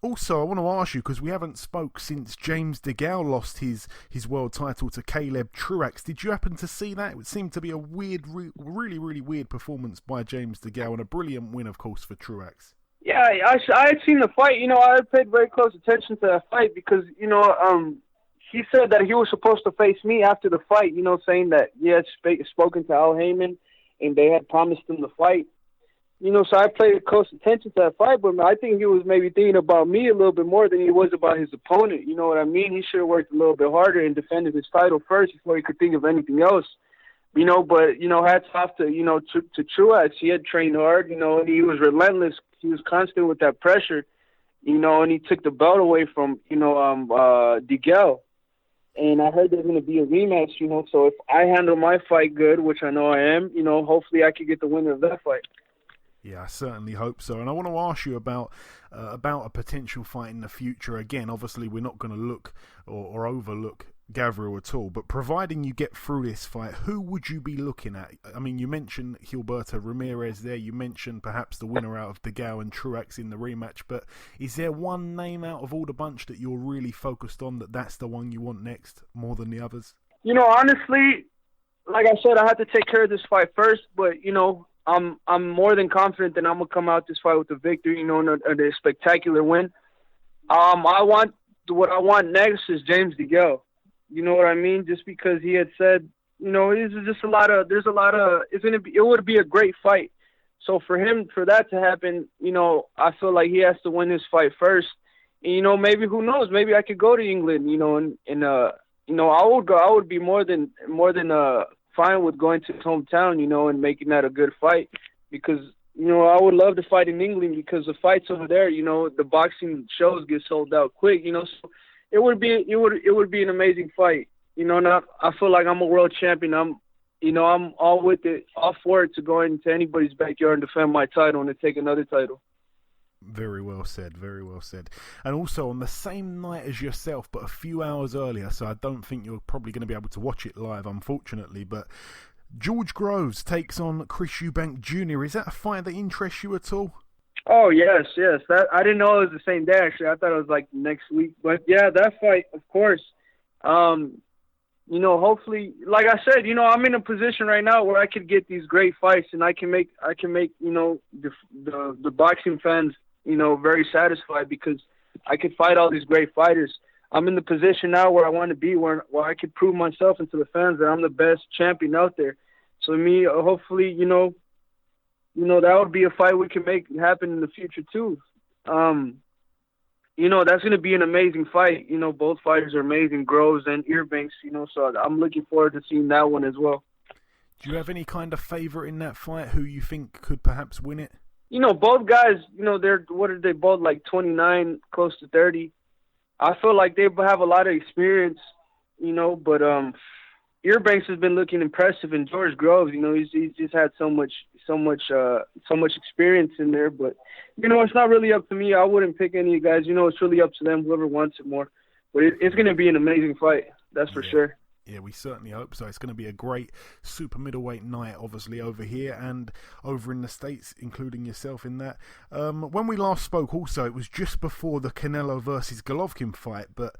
Also, I want to ask you, because we haven't spoke since James DeGale lost his world title to Caleb Truax. Did you happen to see that? It would seem to be a weird, really, really weird performance by James DeGale, and a brilliant win, of course, for Truax. Yeah, I had seen the fight. I paid very close attention to that fight because, he said that he was supposed to face me after the fight, saying that he had spoken to Al Heyman and they had promised him the fight. So I paid close attention to that fight, but I think he was maybe thinking about me a little bit more than he was about his opponent. You know what I mean? He should have worked a little bit harder and defended his title first before he could think of anything else. But hats off to, to Truax. He had trained hard, and he was relentless. He was constant with that pressure, and he took the belt away from, DeGale. And I heard there's going to be a rematch, so if I handle my fight good, which I know I am, hopefully I could get the winner of that fight. Yeah, I certainly hope so. And I want to ask you about a potential fight in the future. Again, obviously we're not going to look or overlook Gavril at all, but providing you get through this fight, who would you be looking at? I mean, you mentioned Gilberto Ramirez there, you mentioned perhaps the winner out of DeGale and Truax in the rematch, but is there one name out of all the bunch that you're really focused on, that's the one you want next more than the others? Honestly, like I said, I had to take care of this fight first, but I'm more than confident that I'm gonna come out this fight with a victory, and a spectacular win. What I want next is James DeGale. You know what I mean? Just because he had said, it would be a great fight. So for that to happen, I feel like he has to win this fight first. And, maybe, who knows, maybe I could go to England, I would be more than fine with going to his hometown, and making that a good fight because, I would love to fight in England because the fights over there, the boxing shows get sold out quick, so it would be an amazing fight, and I feel like I'm a world champion. I'm all with it, all for it to go into anybody's backyard and defend my title and to take another title. Very well said, very well said. And also on the same night as yourself, but a few hours earlier, so I don't think you're probably going to be able to watch it live, unfortunately, but George Groves takes on Chris Eubank Jr. Is that a fight that interests you at all? Oh, yes. That I didn't know it was the same day, actually. I thought it was like next week. But, yeah, that fight, of course. Hopefully, like I said, I'm in a position right now where I could get these great fights and I can make the boxing fans, very satisfied because I could fight all these great fighters. I'm in the position now where I want to be, where I could prove myself and to the fans that I'm the best champion out there. So, hopefully, that would be a fight we can make happen in the future too. That's going to be an amazing fight. Both fighters are amazing, Groves and Eubanks, so I'm looking forward to seeing that one as well. Do you have any kind of favorite in that fight who you think could perhaps win it? Both guys, they both like 29, close to 30. I feel like they have a lot of experience, but Eubanks has been looking impressive, and George Groves, he's just had so much experience in there. But it's not really up to me. I wouldn't pick any of the guys. It's really up to them, whoever wants it more. But it's going to be an amazing fight, that's for sure. Yeah, we certainly hope so. It's going to be a great super middleweight night, obviously, over here and over in the States, including yourself in that. When we last spoke also, it was just before the Canelo versus Golovkin fight, but,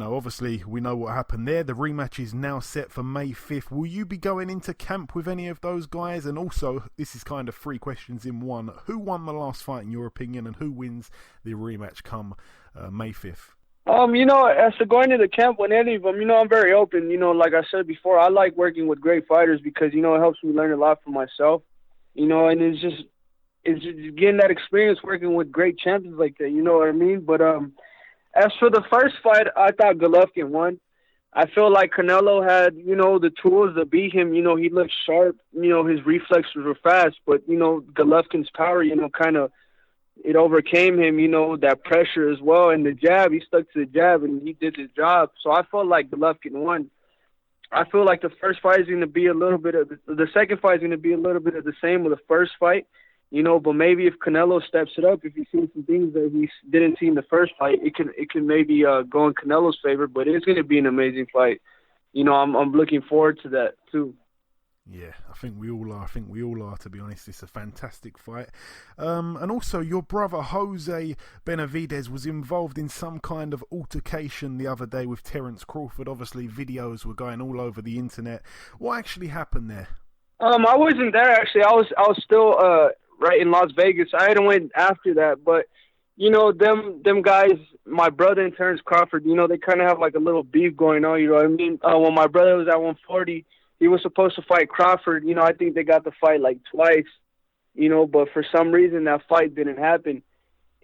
obviously we know what happened there. The rematch is now set for May 5th. Will you be going into camp with any of those guys? And also, this is kind of 3 questions in one. Who won the last fight in your opinion, and who wins the rematch come May 5th? As to going to the camp with any of them, I'm very open. Like I said before, I like working with great fighters because, it helps me learn a lot from myself, and it's just getting that experience working with great champions like that, you know what I mean? But as for the first fight, I thought Golovkin won. I feel like Canelo had, the tools to beat him. He looked sharp. His reflexes were fast, but, Golovkin's power, it overcame him, that pressure as well. And the jab, he stuck to the jab and he did his job. So I felt like Golovkin won. I feel like the first fight is going to be the second fight is going to be a little bit of the same with the first fight, but maybe if Canelo steps it up, if he's seen some things that he didn't see in the first fight, it can maybe go in Canelo's favor, but it's going to be an amazing fight. I'm looking forward to that too. Yeah, I think we all are, to be honest. It's a fantastic fight. And also, your brother, Jose Benavidez, was involved in some kind of altercation the other day with Terence Crawford. Obviously, videos were going all over the internet. What actually happened there? I wasn't there, actually. I was still right in Las Vegas. I hadn't went after that, but, you know, them guys, my brother and Terence Crawford, you know, they kind of have like a little beef going on, you know what I mean? When my brother was at 140, he was supposed to fight Crawford. You know, I think they got the fight like twice, you know, but for some reason that fight didn't happen.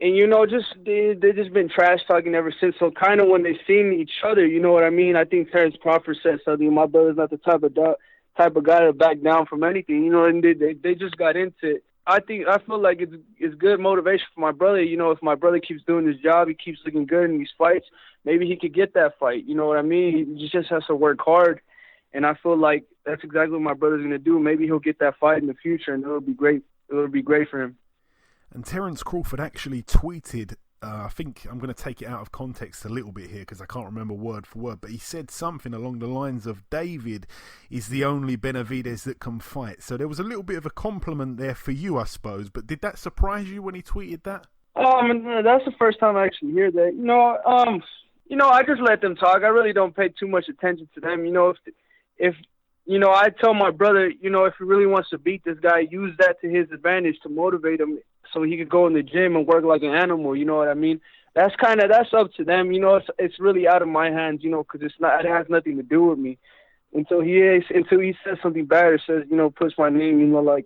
And, you know, they just been trash talking ever since. So kind of when they seen each other, you know what I mean? I think Terence Crawford said something. My brother's not the type of guy to back down from anything, you know, and they just got into it. I feel like it's good motivation for my brother. You know, if my brother keeps doing his job, he keeps looking good in these fights, maybe he could get that fight. You know what I mean? He just has to work hard. And I feel like that's exactly what my brother's going to do. Maybe he'll get that fight in the future, and it'll be great. It'll be great for him. And Terence Crawford actually tweeted, I think I'm going to take it out of context a little bit here because I can't remember word for word, but he said something along the lines of, David is the only Benavidez that can fight. So there was a little bit of a compliment there for you, I suppose. But did that surprise you when he tweeted that? That's the first time I actually hear that. You know, I just let them talk. I really don't pay too much attention to them. You know, if you know, I tell my brother, you know, if he really wants to beat this guy, use that to his advantage to motivate him so he could go in the gym and work like an animal. You know what I mean? That's up to them. You know, it's really out of my hands, you know, because it has nothing to do with me. Until he says something bad or says, you know, puts my name, you know, like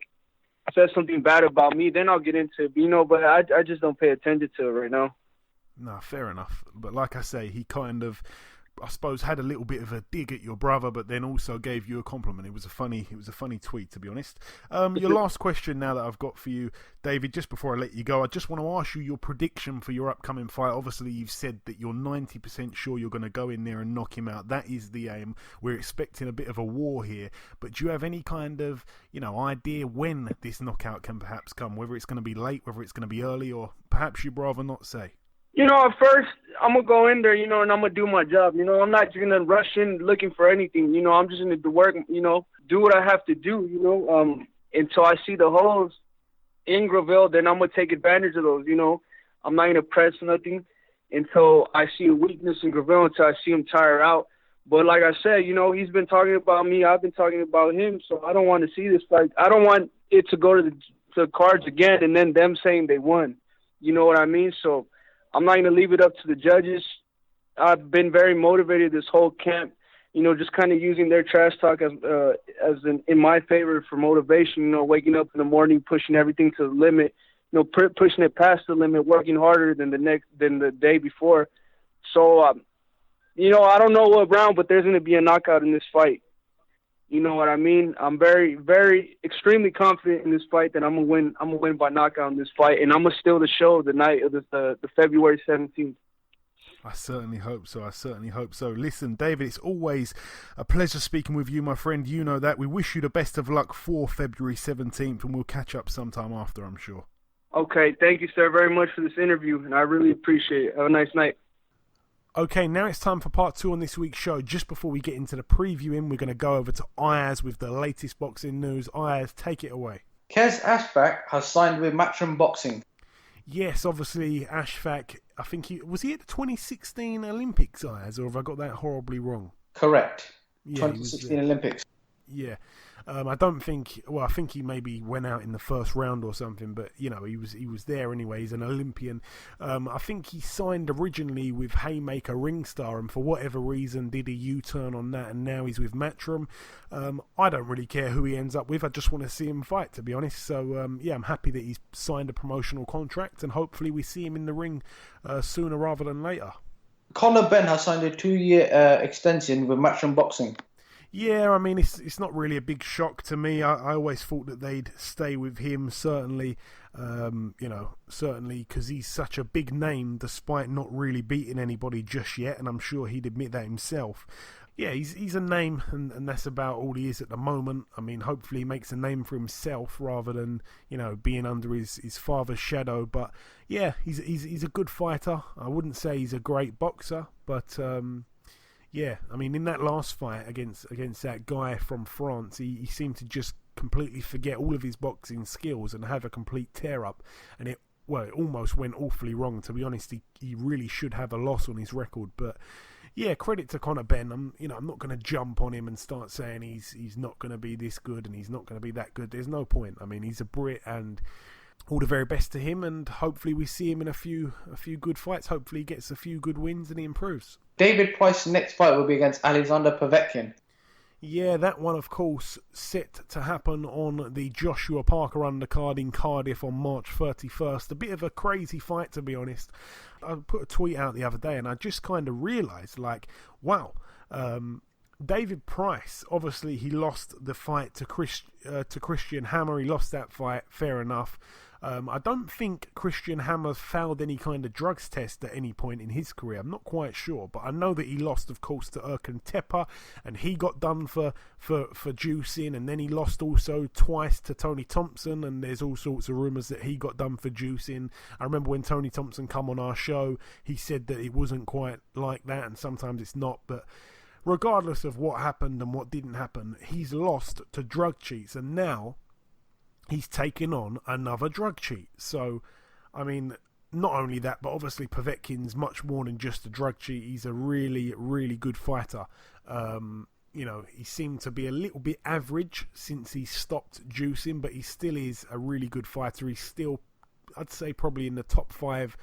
says something bad about me, then I'll get into it. You know, but I just don't pay attention to it right now. No, fair enough. But like I say, he kind of, I suppose, had a little bit of a dig at your brother, but then also gave you a compliment. It was a funny tweet, to be honest. Your last question now that I've got for you, David, just before I let you go, I just want to ask you your prediction for your upcoming fight. Obviously, you've said that you're 90% sure you're going to go in there and knock him out. That is the aim. We're expecting a bit of a war here, but do you have any kind of, you know, idea when this knockout can perhaps come? Whether it's going to be late, whether it's going to be early, or perhaps you'd rather not say? You know, at first, I'm going to go in there, you know, and I'm going to do my job. You know, I'm not going to rush in looking for anything. You know, I'm just going to work, you know, do what I have to do, you know. Until I see the holes in Gavril, then I'm going to take advantage of those, you know. I'm not going to press nothing until I see a weakness in Gavril, until I see him tire out. But like I said, you know, he's been talking about me. I've been talking about him, so I don't want to see this fight. I don't want it to go to the cards again and then them saying they won. You know what I mean? So I'm not going to leave it up to the judges. I've been very motivated this whole camp, you know, just kind of using their trash talk as in my favor for motivation, you know, waking up in the morning, pushing everything to the limit, you know, pushing it past the limit, working harder than the day before. So, you know, I don't know what round, but there's going to be a knockout in this fight. You know what I mean? I'm very, very, extremely confident in this fight that I'm gonna win. I'm gonna win by knockout in this fight, and I'm gonna steal the show the night of the February 17th. I certainly hope so. Listen, David, it's always a pleasure speaking with you, my friend. You know that. We wish you the best of luck for February 17th, and we'll catch up sometime after, I'm sure. Okay, thank you, sir, very much for this interview, and I really appreciate it. Have a nice night. Okay, now it's time for part 2 on this week's show. Just before we get into the previewing, we're going to go over to Ayaz with the latest boxing news. Ayaz, take it away. Kes Ashfaq has signed with Matchroom Boxing. Yes, obviously, Ashfaq, I think was he at the 2016 Olympics, Ayaz, or have I got that horribly wrong? Correct. Yeah, 2016 Olympics. Yeah. I don't think. Well, I think he maybe went out in the first round or something, but you know he was there anyway. He's an Olympian. I think he signed originally with Haymaker Ringstar, and for whatever reason did a U-turn on that, and now he's with Matchroom. I don't really care who he ends up with. I just want to see him fight, to be honest. So yeah, I'm happy that he's signed a promotional contract, and hopefully we see him in the ring sooner rather than later. Conor Benn has signed a 2-year extension with Matchroom Boxing. Yeah, I mean, it's not really a big shock to me. I always thought that they'd stay with him, certainly, certainly because he's such a big name, despite not really beating anybody just yet, and I'm sure he'd admit that himself. Yeah, he's a name, and that's about all he is at the moment. I mean, hopefully he makes a name for himself rather than, you know, being under his father's shadow. But yeah, he's a good fighter. I wouldn't say he's a great boxer, but Yeah, I mean, in that last fight against that guy from France, he seemed to just completely forget all of his boxing skills and have a complete tear-up. And it almost went awfully wrong, to be honest. He really should have a loss on his record. But, yeah, credit to Conor Benn. I'm not going to jump on him and start saying he's not going to be this good and he's not going to be that good. There's no point. I mean, he's a Brit, and all the very best to him, and hopefully we see him in a few good fights. Hopefully he gets a few good wins and he improves. David Price's next fight will be against Alexander Povetkin. Yeah, that one, of course, set to happen on the Joshua Parker undercard in Cardiff on March 31st. A bit of a crazy fight, to be honest. I put a tweet out the other day and I just kind of realised, wow, David Price, obviously he lost the fight to Christian Hammer. He lost that fight, fair enough. I don't think Christian Hammer failed any kind of drugs test at any point in his career. I'm not quite sure, but I know that he lost, of course, to Erkan Tepa, and he got done for juicing, and then he lost also twice to Tony Thompson, and there's all sorts of rumours that he got done for juicing. I remember when Tony Thompson come on our show, he said that it wasn't quite like that, and sometimes it's not, but regardless of what happened and what didn't happen, he's lost to drug cheats, and now he's taken on another drug cheat. So, I mean, not only that, but obviously Povetkin's much more than just a drug cheat. He's a really, really good fighter. He seemed to be a little bit average since he stopped juicing, but he still is a really good fighter. He's still, I'd say, probably in the top 5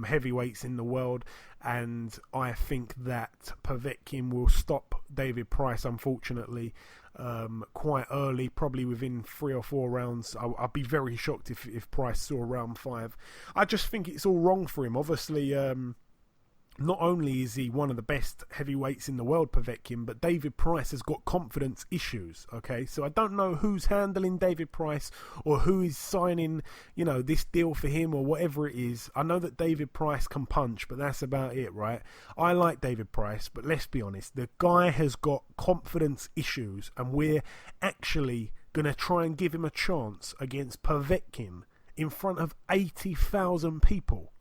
heavyweights in the world, and I think that Povetkin will stop David Price, unfortunately, quite early, probably within 3 or 4 rounds. I'd be very shocked if Price saw round 5. I just think it's all wrong for him. Obviously, not only is he one of the best heavyweights in the world, Povetkin, but David Price has got confidence issues, okay? So I don't know who's handling David Price or who is signing, this deal for him or whatever it is. I know that David Price can punch, but that's about it, right? I like David Price, but let's be honest, the guy has got confidence issues, and we're actually going to try and give him a chance against Povetkin in front of 80,000 people.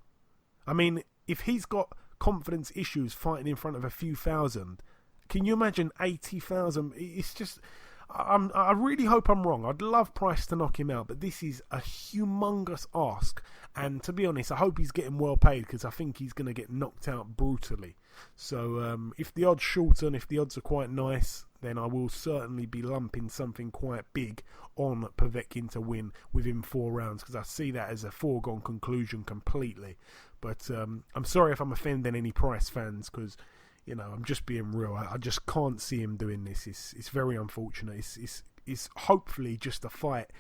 I mean, if he's got confidence issues fighting in front of a few thousand, can you imagine 80,000? It's just, I really hope I'm wrong. I'd love Price to knock him out, but this is a humongous ask, and to be honest, I hope he's getting well paid, because I think he's going to get knocked out brutally. So if the odds shorten, if the odds are quite nice, then I will certainly be lumping something quite big on Povetkin to win within 4 rounds, because I see that as a foregone conclusion completely. But I'm sorry if I'm offending any Price fans, because I'm just being real. I just can't see him doing this. It's very unfortunate. It's hopefully just a fight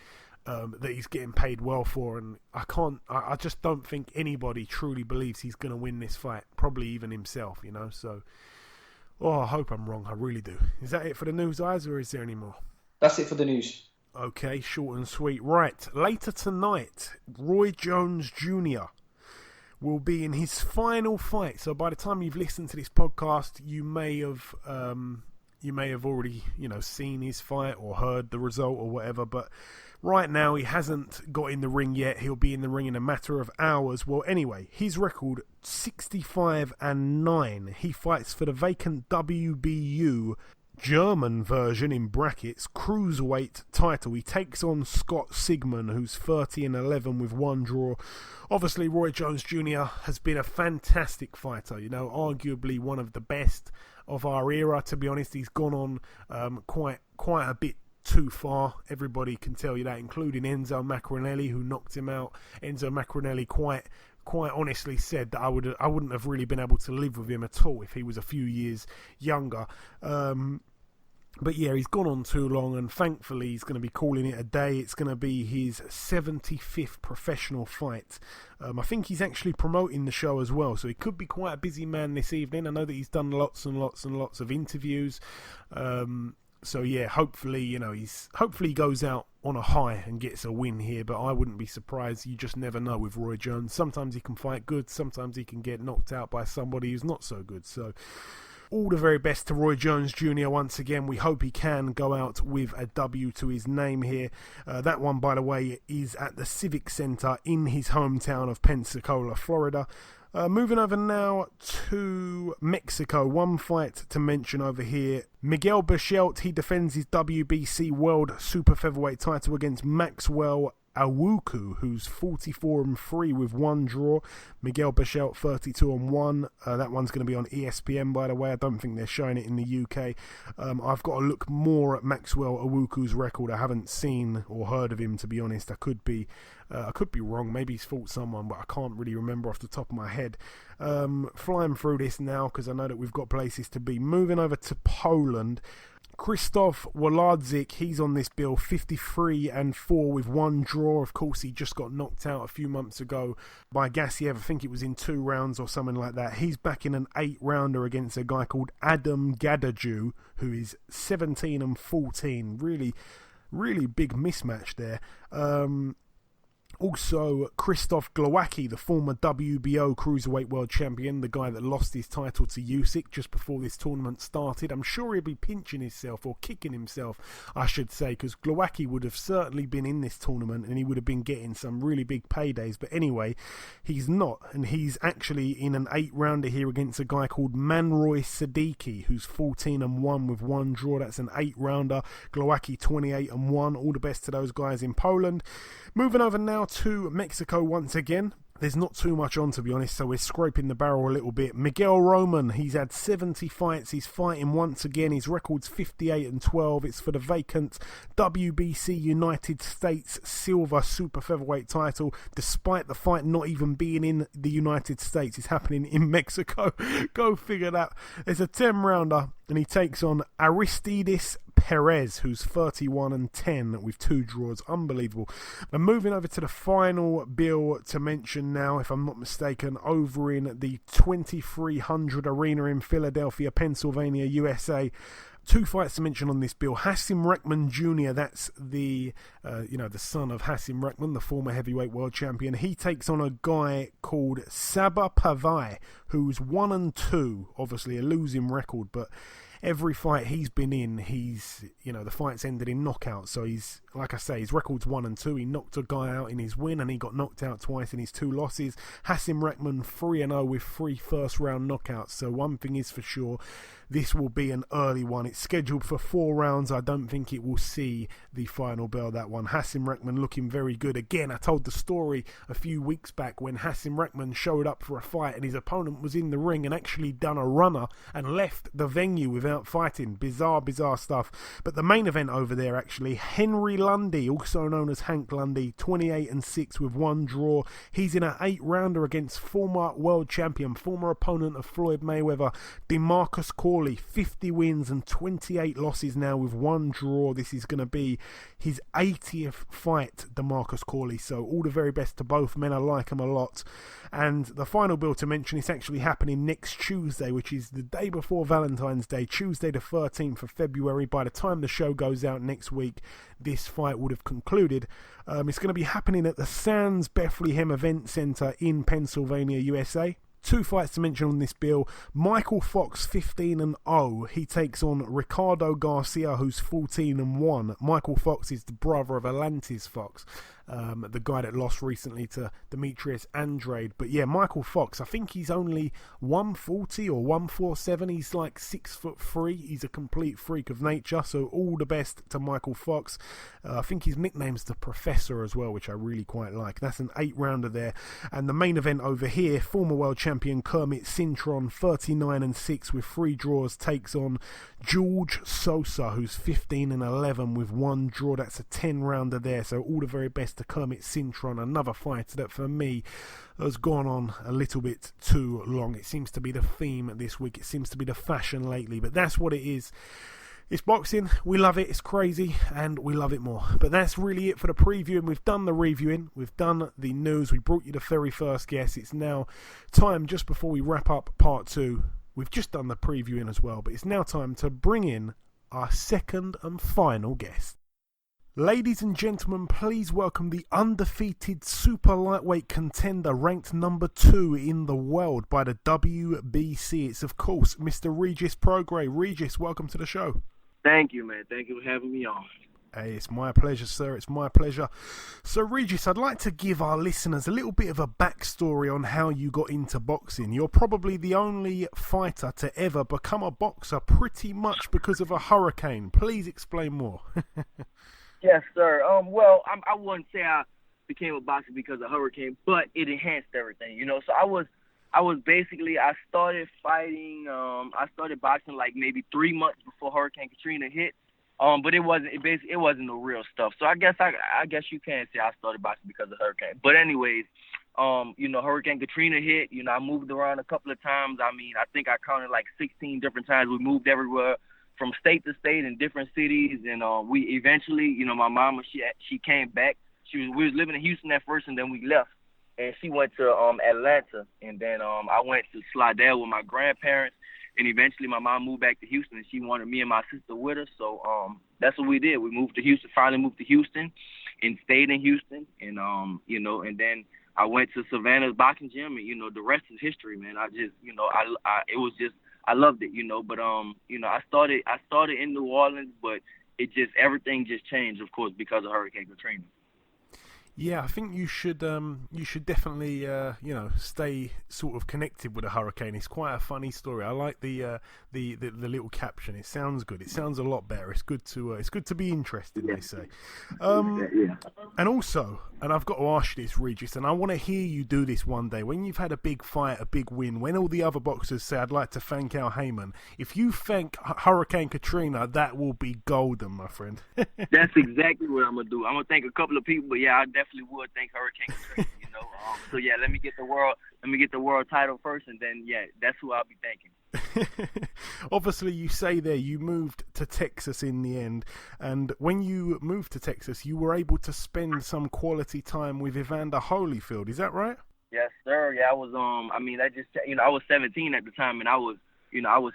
that he's getting paid well for, and I just don't think anybody truly believes he's going to win this fight. Probably even himself, So, I hope I'm wrong. I really do. Is that it for the news, Ayaz, or is there any more? That's it for the news. Okay, short and sweet. Right, later tonight, Roy Jones Jr. will be in his final fight. So by the time you've listened to this podcast, you may have already, seen his fight or heard the result or whatever. But right now, he hasn't got in the ring yet. He'll be in the ring in a matter of hours. Well, anyway, his record 65-9. He fights for the vacant WBU German version, in brackets, cruiserweight title. He takes on Scott Sigman, who's 30-11 with 1 draw. Obviously, Roy Jones Jr. has been a fantastic fighter, arguably one of the best of our era, to be honest. He's gone on quite a bit too far. Everybody can tell you that, including Enzo Macronelli, who knocked him out. Enzo Macronelli quite honestly said that I wouldn't have really been able to live with him at all if he was a few years younger. But yeah, he's gone on too long, and thankfully he's going to be calling it a day. It's going to be his 75th professional fight. I think he's actually promoting the show as well, so he could be quite a busy man this evening. I know that he's done lots and lots and lots of interviews. So yeah, hopefully he goes out on a high and gets a win here, but I wouldn't be surprised. You just never know with Roy Jones. Sometimes he can fight good, sometimes he can get knocked out by somebody who's not so good. So All the very best to Roy Jones Jr. once again. We hope he can go out with a W to his name here. That one, by the way, is at the Civic Center in his hometown of Pensacola, Florida. Moving over now to Mexico. One fight to mention over here. Miguel Berchelt, he defends his WBC World Super Featherweight title against Maxwell Awuku, who's 44-3 with one draw. Miguel Berchelt 32-1. That one's going to be on ESPN, by the way. I don't think they're showing it in the UK. I've got to look more at Maxwell Awuku's record. I haven't seen or heard of him, to be honest. I could be wrong. Maybe he's fought someone, but I can't really remember off the top of my head. Flying through this now because I know that we've got places to be. Moving over to Poland. Krzysztof Włodarczyk, he's on this bill, 53-4 with one draw. Of course, he just got knocked out a few months ago by Garcia. I think it was in 2 rounds or something like that. He's back in an 8-rounder against a guy called Adam Gadaju, who is 17-14. Really big mismatch there. Also, Krzysztof Glowacki, the former WBO Cruiserweight World Champion, the guy that lost his title to Usyk just before this tournament started. I'm sure he'll be pinching himself, or kicking himself, I should say, because Glowacki would have certainly been in this tournament and he would have been getting some really big paydays. But anyway, he's not, and he's actually in an 8-rounder here against a guy called Manroy Siddiqui, who's 14-1 with one draw. That's an 8-rounder. Glowacki 28-1. All the best to those guys in Poland. Moving over now to Mexico once again. There's not too much on, to be honest, so we're scraping the barrel a little bit. Miguel Roman, he's had 70 fights. He's fighting once again. His record's 58-12. It's for the vacant WBC United States Silver Super Featherweight title, despite the fight not even being in the United States. It's happening in Mexico. Go figure that. There's a 10-rounder, and he takes on Aristides Perez, who's 31-10 with 2 draws. Unbelievable. And moving over to the final bill to mention now, if I'm not mistaken, over in the 2300 Arena in Philadelphia, Pennsylvania, USA. 2 fights to mention on this bill. Hasim Rahman Jr., that's the son of Hasim Rahman, the former heavyweight world champion. He takes on a guy called Sabah Pavai, who's 1-2, obviously a losing record, but every fight he's been in, the fights ended in knockout. So he's, like I say, his record's 1-2. He knocked a guy out in his win, and he got knocked out twice in his 2 losses. Hasim Rahman 3-0 with 3 first-round knockouts. So one thing is for sure, this will be an early one. It's scheduled for 4 rounds. I don't think it will see the final bell, that one. Hasim Rahman looking very good. Again, I told the story a few weeks back when Hasim Rahman showed up for a fight and his opponent was in the ring and actually done a runner and left the venue without fighting. Bizarre stuff. But the main event over there, actually, Henry Lundy, also known as Hank Lundy, 28-6 with 1 draw. He's in an 8-rounder against former world champion, former opponent of Floyd Mayweather, DeMarcus Corley. 50 wins and 28 losses now with 1 draw. This is going to be his 80th fight, DeMarcus Corley. So all the very best to both men. I like them a lot. And the final bill to mention is actually happening next Tuesday, which is the day before Valentine's Day, Tuesday the 13th of February. By the time the show goes out next week, this fight would have concluded. It's going to be happening at the Sands Bethlehem Event Center in Pennsylvania, USA. 2 fights to mention on this bill. Michael Fox, 15-0. He takes on Ricardo Garcia, who's 14-1. Michael Fox is the brother of Atlantis Fox, the guy that lost recently to Demetrius Andrade. But yeah, Michael Fox, I think he's only 140 or 147. He's like 6'3". He's a complete freak of nature. So all the best to Michael Fox. I think his nickname's the Professor as well, which I really quite like. That's an 8-rounder there. And the main event over here, former world champion Kermit Cintron, 39-6 with 3 draws, takes on George Sosa, who's 15-11 with 1 draw. That's a 10-rounder there. So all the very best to Kermit Cintron, another fight that for me has gone on a little bit too long. It seems to be the theme this week. It seems to be the fashion lately, but that's what it is. It's boxing, we love it, it's crazy, and we love it more. But that's really it for the previewing. We've done the reviewing, we've done the news, we brought you the very first guest. It's now time, just before we wrap up part 2, we've just done the previewing as well, but it's now time to bring in our second and final guest. Ladies and gentlemen, please welcome the undefeated super-lightweight contender ranked number 2 in the world by the WBC. It's, of course, Mr. Regis Prograis. Regis, welcome to the show. Thank you, man. Thank you for having me on. Hey, it's my pleasure, sir. It's my pleasure. So, Regis, I'd like to give our listeners a little bit of a backstory on how you got into boxing. You're probably the only fighter to ever become a boxer pretty much because of a hurricane. Please explain more. Yes, sir. Well, I wouldn't say I became a boxer because of hurricane, but it enhanced everything, So I was basically, I started fighting. I started boxing like maybe 3 months before Hurricane Katrina hit. But it wasn't the real stuff. So I guess you can say I started boxing because of hurricane. But anyways, Hurricane Katrina hit. I moved around a couple of times. I think I counted like 16 different times. We moved everywhere, from state to state in different cities, and we eventually, my mama, she came back. We was living in Houston at first, and then we left, and she went to Atlanta, and then I went to Slidell with my grandparents, and eventually my mom moved back to Houston, and she wanted me and my sister with her, so that's what we did. We moved to Houston, finally moved to Houston, and stayed in Houston, and and then I went to Savannah's boxing gym, and the rest is history, man. I just, it was just. I loved it, but I started in New Orleans, but everything just changed, of course, because of Hurricane Katrina. Yeah, I think you should definitely stay sort of connected with a hurricane. It's quite a funny story. I like the little caption. It sounds good. It sounds a lot better. It's good to be interested, they say. And also, and I've got to ask you this, Regis, and I want to hear you do this one day. When you've had a big fight, a big win, when all the other boxers say, I'd like to thank Al Heyman, if you thank Hurricane Katrina, that will be golden, my friend. That's exactly what I'm going to do. I'm going to thank a couple of people, but yeah, I definitely would thank Hurricane Katrina, So yeah, let me get the world title first, and then that's who I'll be thanking. Obviously, you say there you moved to Texas in the end, and when you moved to Texas, you were able to spend some quality time with Evander Holyfield. Is that right? Yes, sir. Yeah, I was. I was 17 at the time, and I was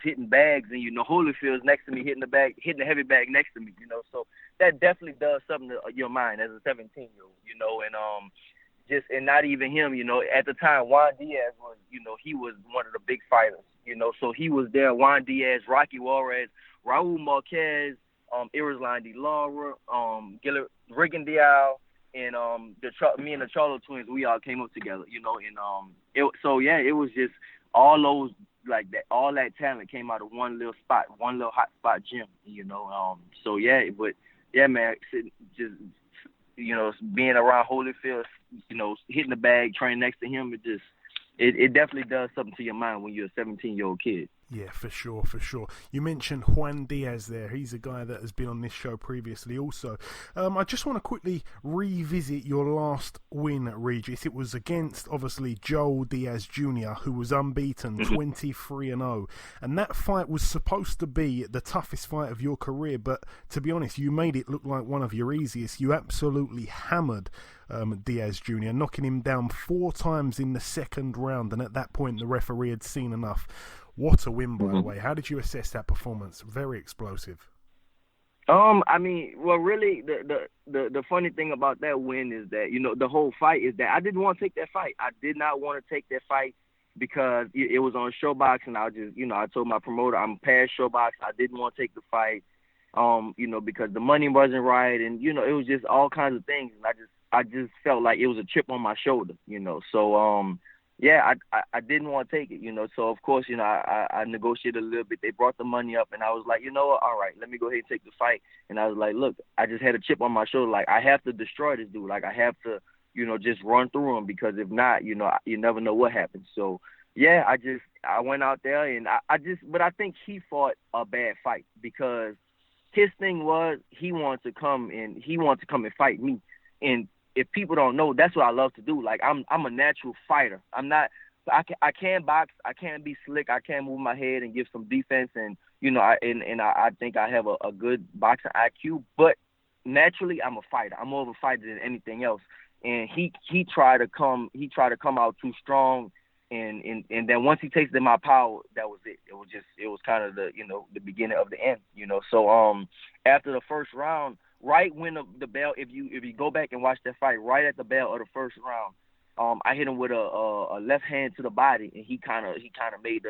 hitting bags, and Holyfield's next to me, hitting the heavy bag next to me. So that definitely does something to your mind as a 17-year-old. And not even him. At the time, Juan Diaz was. He was one of the big fighters. So he was there. Juan Diaz, Rocky Juarez, Raul Marquez, Irislan De Lara, Rigondeaux, and me and the Charlo twins. We all came up together. It was just all those like that. All that talent came out of one little spot, one little hot spot gym. Man, just being around Holyfield, hitting the bag, training next to him, it definitely does something to your mind when you're a 17-year-old kid. Yeah, for sure. You mentioned Juan Diaz there. He's a guy that has been on this show previously also. I just want to quickly revisit your last win, Regis. It was against, obviously, Joel Diaz Jr., who was unbeaten, 23-0. And that fight was supposed to be the toughest fight of your career, but to be honest, you made it look like one of your easiest. You absolutely hammered Diaz Jr., knocking him down 4 times in the second round, and at that point the referee had seen enough. What a win, by the way. How did you assess that performance? Very explosive. Really, the funny thing about that win is that, the whole fight is that I didn't want to take that fight. I did not want to take that fight because it was on Showbox, and I just, I told my promoter I'm past Showbox. I didn't want to take the fight, because the money wasn't right, and, it was just all kinds of things. And I just felt like it was a chip on my shoulder, So, I didn't want to take it, So, of course, I negotiated a little bit. They brought the money up, and I was like, all right, let me go ahead and take the fight. And I was like, look, I just had a chip on my shoulder. Like, I have to destroy this dude. Like, I have to, just run through him, because if not, you never know what happens. So, I went out there, and but I think he fought a bad fight, because his thing was he wanted to come and fight me. And if people don't know, that's what I love to do. Like, I'm a natural fighter. I can box. I can be slick. I can move my head and give some defense. And, I think I have a good boxing IQ. But naturally, I'm a fighter. I'm more of a fighter than anything else. And he tried to come out too strong. And then once he tasted my power, that was it. It was kind of the beginning of the end, So, after the first round, right when the bell, if you go back and watch that fight, right at the bell of the first round, I hit him with a left hand to the body, and he kind of made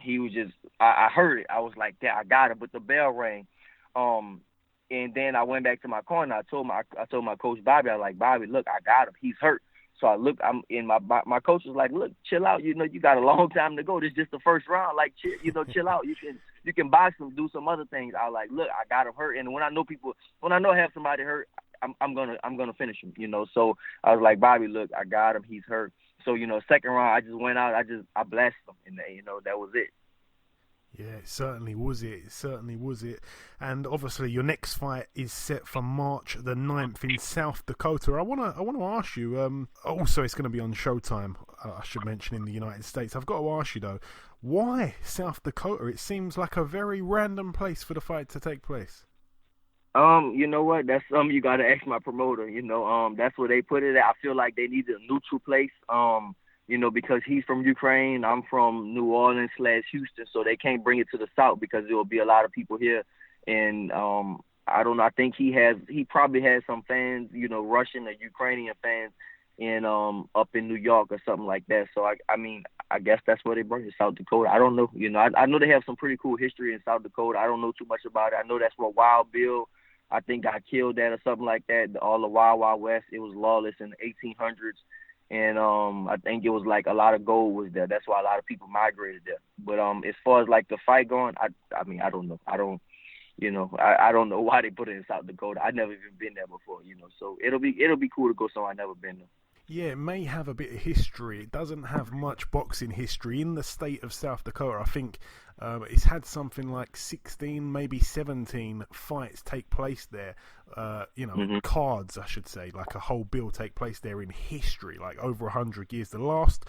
he was just, I heard it. I was like, yeah, I got it, but the bell rang. And then I went back to my corner. I told my coach Bobby, I was like, Bobby, look, I got him. He's hurt. So I look, my coach was like, look, chill out. You got a long time to go. This is just the first round. Like, chill out. You can box him, do some other things. I was like, look, I got him hurt. And when I know I have somebody hurt, I'm gonna finish him. So I was like, Bobby, look, I got him. He's hurt. So second round, I just went out. I blasted him, and that was it. Yeah, it certainly was it. It certainly was it. And obviously your next fight is set for March the 9th in South Dakota. I want to ask you, also it's going to be on Showtime, I should mention, in the United States. I've got to ask you though, why South Dakota? It seems like a very random place for the fight to take place. You know what? That's you got to ask my promoter. That's where they put it at. I feel like they needed a neutral place. Because he's from Ukraine, I'm from New Orleans / Houston, so they can't bring it to the South because there will be a lot of people here. And I don't know. I think he probably has some fans, Russian or Ukrainian fans, up in New York or something like that. So I guess that's where they bring it, South Dakota. I don't know. I know they have some pretty cool history in South Dakota. I don't know too much about it. I know that's where Wild Bill, I think, got killed at or something like that. All the Wild West, it was lawless in the 1800s. And I think it was like a lot of gold was there. That's why a lot of people migrated there. But as far as like the fight going, I don't know. I don't know why they put it in South Dakota. I've never even been there before, So it'll be cool to go somewhere I've never been there. Yeah, it may have a bit of history. It doesn't have much boxing history. In the state of South Dakota, I think it's had something like 16, maybe 17 fights take place there. Cards, I should say, like a whole bill take place there in history, like over 100 years. The last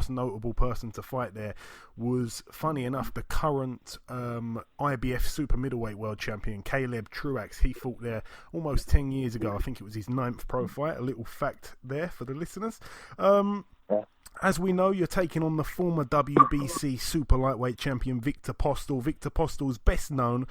notable person to fight there was, funny enough, the current IBF Super-Middleweight world champion, Caleb Truax. He fought there almost 10 years ago. I think it was his 9th pro fight. A little fact there for the listeners. As we know, you're taking on the former WBC Super-Lightweight champion Viktor Postol. Viktor Postol's best known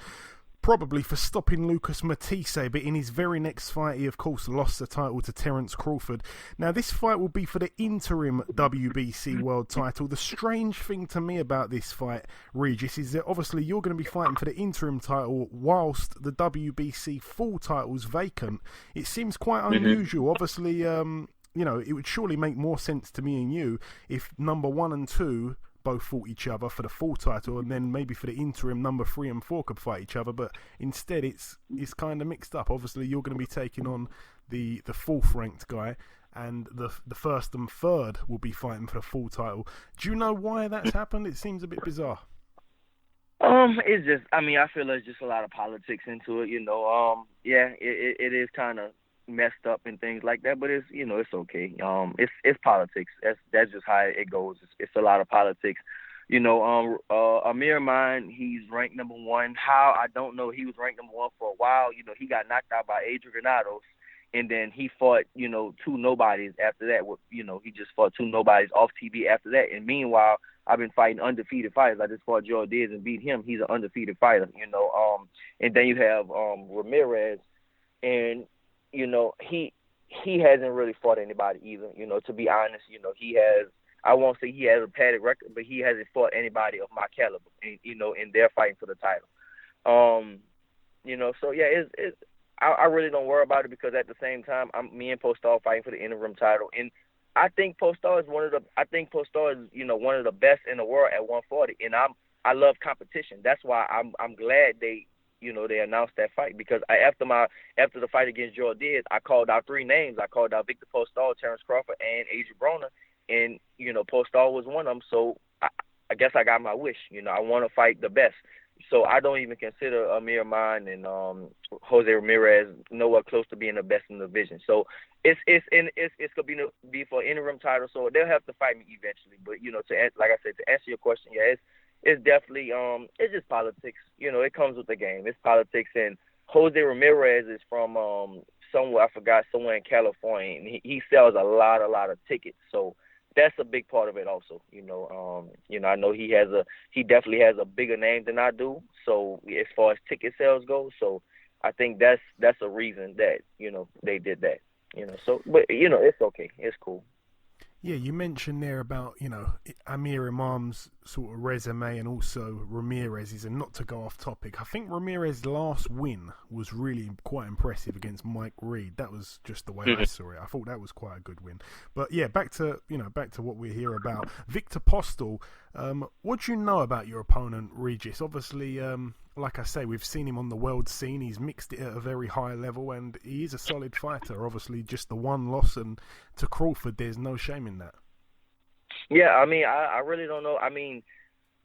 probably for stopping Lucas Matisse, but in his very next fight, he of course lost the title to Terence Crawford. Now, this fight will be for the interim WBC world title. The strange thing to me about this fight, Regis, is that obviously you're going to be fighting for the interim title whilst the WBC full title's vacant. It seems quite unusual. Obviously, it would surely make more sense to me and you if number 1 and 2 both fought each other for the full title, and then maybe for the interim number 3 and 4 could fight each other. But instead, it's kind of mixed up. Obviously, you're going to be taking on the 4th ranked guy, and the 1st and 3rd will be fighting for the full title. Do you know why that's happened? It seems a bit bizarre. It's just, I feel there's just a lot of politics into it. It is kind of messed up and things like that, but it's it's okay. It's politics. That's just how it goes. It's a lot of politics. Imam, he's ranked number 1. How, I don't know. He was ranked number 1 for a while. He got knocked out by Adrien, and then he fought 2 nobodies after that. He just fought 2 nobodies off TV after that. And meanwhile, I've been fighting undefeated fighters. I just fought Joel Diaz and beat him. He's an undefeated fighter. And then you have Ramirez, and he hasn't really fought anybody either. To be honest, he has, I won't say he has a padded record, but he hasn't fought anybody of my caliber, and they're fighting for the title. So yeah, I really don't worry about it, because at the same time, me and Postol fighting for the interim title, and I think Postol is one of the the best in the world at 140, and I love competition. That's why I'm glad they announced that fight, because after the fight against Joel Diaz, I called out 3 names. I called out Viktor Postol, Terence Crawford, and Adrien Broner, and Postol was one of them. So I guess I got my wish. I want to fight the best. So I don't even consider Amir Mine and Jose Ramirez nowhere close to being the best in the division. So it's gonna be for interim title. So they'll have to fight me eventually. But like I said, to answer your question, yeah, it's definitely it's just politics. It comes with the game. It's politics. And Jose Ramirez is from somewhere in California, and he sells a lot of tickets. So that's a big part of it also. I know he definitely has a bigger name than I do. So as far as ticket sales go, so I think that's a reason that, they did that. So, but, it's okay. It's cool. Yeah, you mentioned there about, Amir Imam's sort of resume and also Ramirez's, and not to go off topic, I think Ramirez's last win was really quite impressive against Mike Reed. That was just the way I saw it. I thought that was quite a good win. But yeah, back to what we're here about. Viktor Postol, what do you know about your opponent, Regis? Obviously, like I say, we've seen him on the world scene. He's mixed it at a very high level, and he is a solid fighter. Obviously, just the one loss, and to Crawford, there's no shame in that. Yeah, I mean, I really don't know. I mean,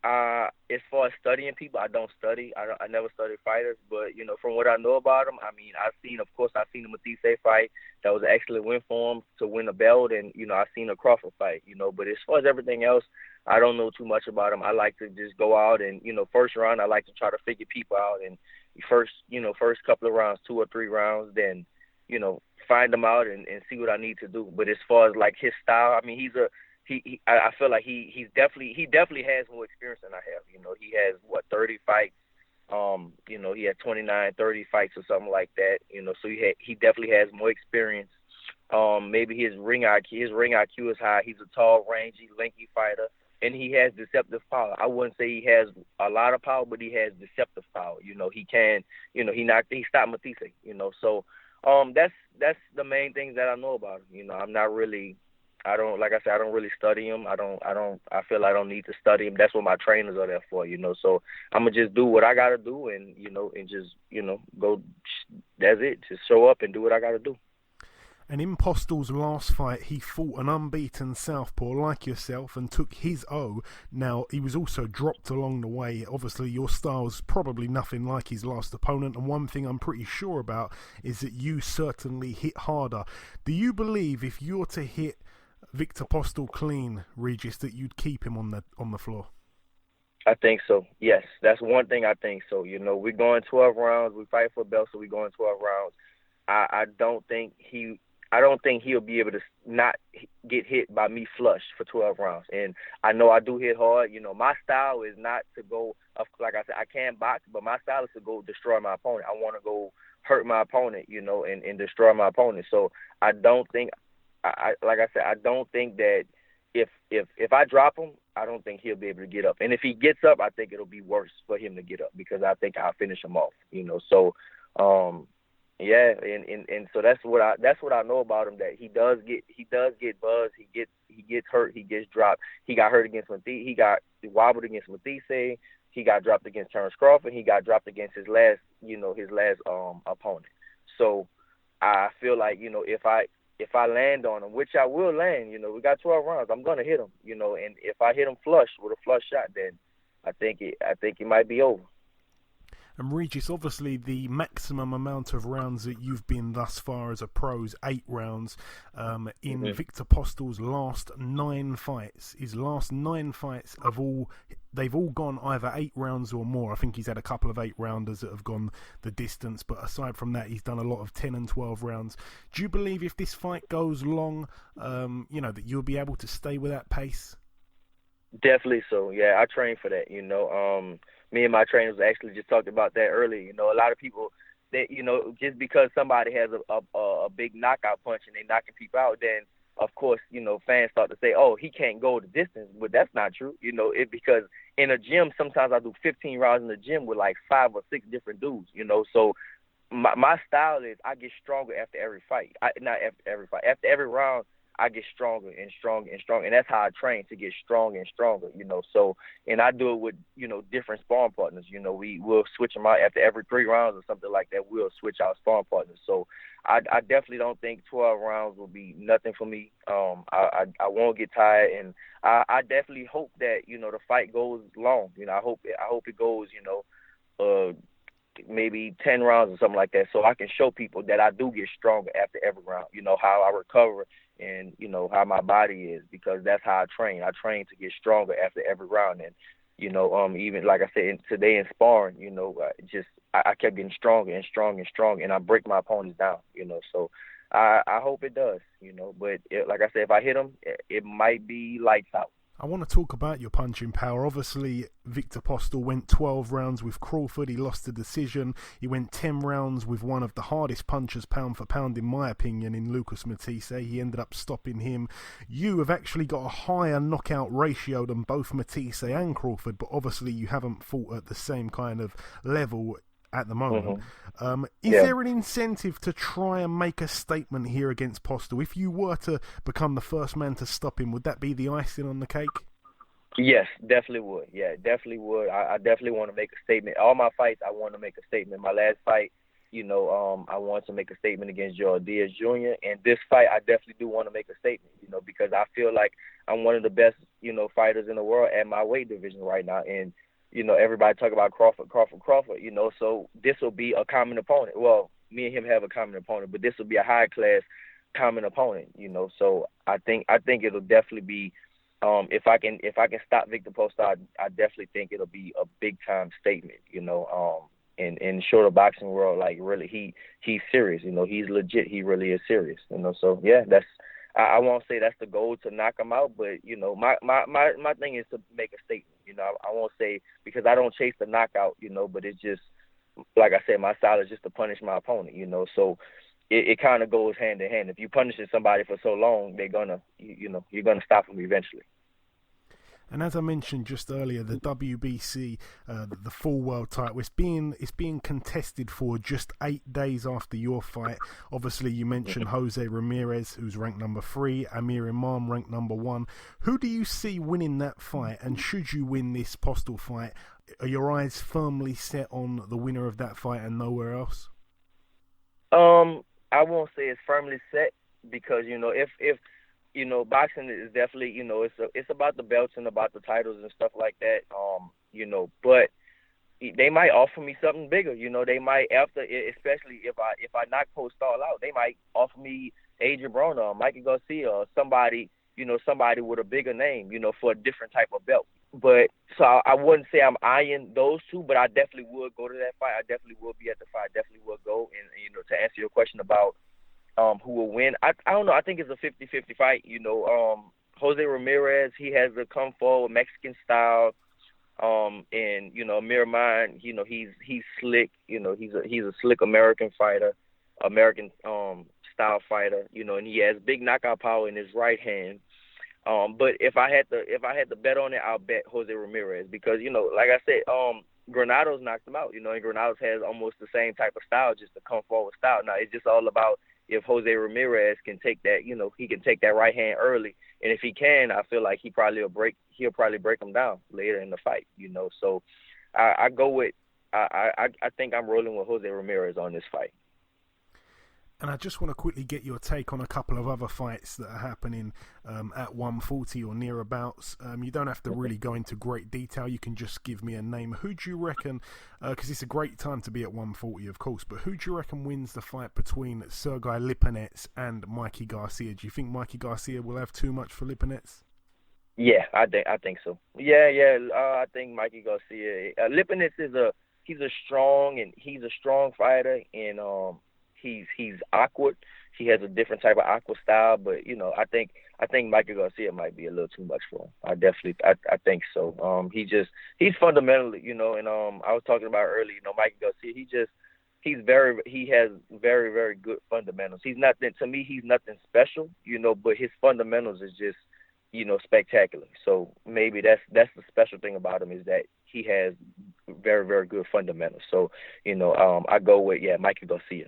as far as studying people, I don't study. I never studied fighters, but, from what I know about him, I mean, I've seen the Matisse fight. That was an excellent win for him to win a belt, and, I've seen a Crawford fight, but as far as everything else, I don't know too much about him. I like to just go out and, first round, I like to try to figure people out, and first couple of rounds, 2 or 3 rounds, then, find them out and see what I need to do. But as far as like his style, I mean, I feel like he definitely has more experience than I have. He has 30 fights. He had 29, 30 fights or something like that. So he definitely has more experience. Maybe his ring IQ is high. He's a tall, rangy, lanky fighter, and he has deceptive power. I wouldn't say he has a lot of power, but he has deceptive power. He can, he stopped Matisse. So that's the main things that I know about him. I'm not really. I don't really study him. I feel I don't need to study him. That's what my trainers are there for, So I'm going to just do what I got to do and just, go. That's it. Just show up and do what I got to do. And in Postol's last fight, he fought an unbeaten southpaw like yourself and took his O. Now, he was also dropped along the way. Obviously, your style's probably nothing like his last opponent, and one thing I'm pretty sure about is that you certainly hit harder. Do you believe if you're to hit Viktor Postol clean, Regis, that you'd keep him on the floor? I think so. Yes, that's one thing I think so. We're going 12 rounds. We fight for a belt, so we're going 12 rounds. I don't think he'll be able to not get hit by me flush for 12 rounds. And I know I do hit hard. My style is not to go, like I said, I can box, but my style is to go destroy my opponent. I want to go hurt my opponent, and destroy my opponent. So I don't think, like I said, I don't think that if I drop him, I don't think he'll be able to get up. And if he gets up, I think it'll be worse for him to get up because I think I'll finish him off. So yeah, and so that's what I know about him, that he does get buzzed, he gets hurt, he gets dropped. He got hurt against Matisse, he got wobbled against Matisse, he got dropped against Terence Crawford, he got dropped against his last opponent. So I feel like, if I land on him, which I will land, we got 12 rounds, I'm gonna hit him, and if I hit him flush with a flush shot, then I think it might be over. And Regis, obviously the maximum amount of rounds that you've been thus far as a pro is 8 rounds. In Viktor Postol's last 9 fights, they've all gone either 8 rounds or more. I think he's had a couple of 8-rounders that have gone the distance, but aside from that, he's done a lot of 10 and 12 rounds. Do you believe if this fight goes long, that you'll be able to stay with that pace? Definitely so. Yeah, I train for that. Me and my trainers actually just talked about that earlier. A lot of people, that just because somebody has a big knockout punch and they knocking people out, then of course fans start to say, oh, he can't go the distance, but that's not true. Because in a gym sometimes I do 15 rounds in the gym with like 5 or 6 different dudes. So my style is I get stronger after every fight. Not after every fight. After every round, I get stronger and stronger and stronger, and that's how I train, to get stronger and stronger, So, and I do it with, different sparring partners. We'll switch them out after every 3 rounds or something like that. We'll switch out sparring partners. So, I definitely don't think 12 rounds will be nothing for me. I won't get tired, and I definitely hope that the fight goes long. I hope it goes maybe 10 rounds or something like that, so I can show people that I do get stronger after every round. How I recover. And, how my body is, because that's how I train. I train to get stronger after every round. And, even like I said, today in sparring, I kept getting stronger and stronger and stronger, and I break my opponents down, So I hope it does, but like I said, if I hit them, it might be lights out. I want to talk about your punching power. Obviously, Viktor Postol went 12 rounds with Crawford. He lost the decision. He went 10 rounds with one of the hardest punchers pound for pound, in my opinion, in Lucas Matisse. He ended up stopping him. You have actually got a higher knockout ratio than both Matisse and Crawford, but obviously you haven't fought at the same kind of level at the moment. Is there an incentive to try and make a statement here against Postol? If you were to become the first man to stop him, would that be the icing on the cake? Yes, definitely would. Yeah, definitely would. I definitely want to make a statement. All my fights, I want to make a statement. My last fight, I wanted to make a statement against Joel Diaz Jr. And this fight, I definitely do want to make a statement, because I feel like I'm one of the best, fighters in the world at my weight division right now. And everybody talk about Crawford, so this will be a common opponent. Well, me and him have a common opponent, but this will be a high-class common opponent, so I think it'll definitely be, if I can stop Viktor Postol, I definitely think it'll be a big-time statement, in the shorter boxing world, like, really, he's serious, he's legit, he really is serious, so, yeah, I won't say that's the goal to knock him out, but, my thing is to make a statement. I won't say, because I don't chase the knockout, but it's just, like I said, my style is just to punish my opponent, so it kind of goes hand in hand. If you punishing somebody for so long, they're going to, you're going to stop them eventually. And as I mentioned just earlier, the WBC, the full world title, it's being contested for just 8 days after your fight. Obviously, you mentioned Jose Ramirez, who's ranked number 3, Amir Imam ranked number 1. Who do you see winning that fight? And should you win this Postol fight, are your eyes firmly set on the winner of that fight and nowhere else? I won't say it's firmly set, because if boxing is definitely, it's about the belts and about the titles and stuff like that. But they might offer me something bigger. They might, especially if I knock Postol out, they might offer me Adrien Broner or Mikey Garcia or somebody with a bigger name, for a different type of belt. But so I wouldn't say I'm eyeing those two, but I definitely would go to that fight. I definitely would be at the fight. I definitely would go. And to answer your question about who will win, I don't know. I think it's a 50-50 fight. Jose Ramirez, he has a come forward Mexican style, and Amir Imam, he's slick. He's a slick American fighter, American style fighter. And he has big knockout power in his right hand. But if I had to bet on it, I'll bet Jose Ramirez, because like I said, Granados knocked him out. And Granados has almost the same type of style, just a come forward style. Now it's just all about if Jose Ramirez can take that, he can take that right hand early, and if he can, I feel like he'll probably break him down later in the fight. So I go with I think I'm rolling with Jose Ramirez on this fight. And I just want to quickly get your take on a couple of other fights that are happening at 140 or nearabouts. You don't have to really go into great detail. You can just give me a name. Who do you reckon, because it's a great time to be at 140, of course, but who do you reckon wins the fight between Sergey Lipinets and Mikey Garcia? Do you think Mikey Garcia will have too much for Lipinets? Yeah, I think so. Yeah. I think Mikey Garcia. Lipinets he's a strong fighter, and He's awkward. He has a different type of awkward style, but I think Mikey Garcia might be a little too much for him. I think so. He's fundamentally, and I was talking about earlier, Mikey Garcia. He has very, very good fundamentals. He's nothing special, but his fundamentals is just, spectacular. So maybe that's the special thing about him, is that he has very, very good fundamentals. So, I go with Mikey Garcia.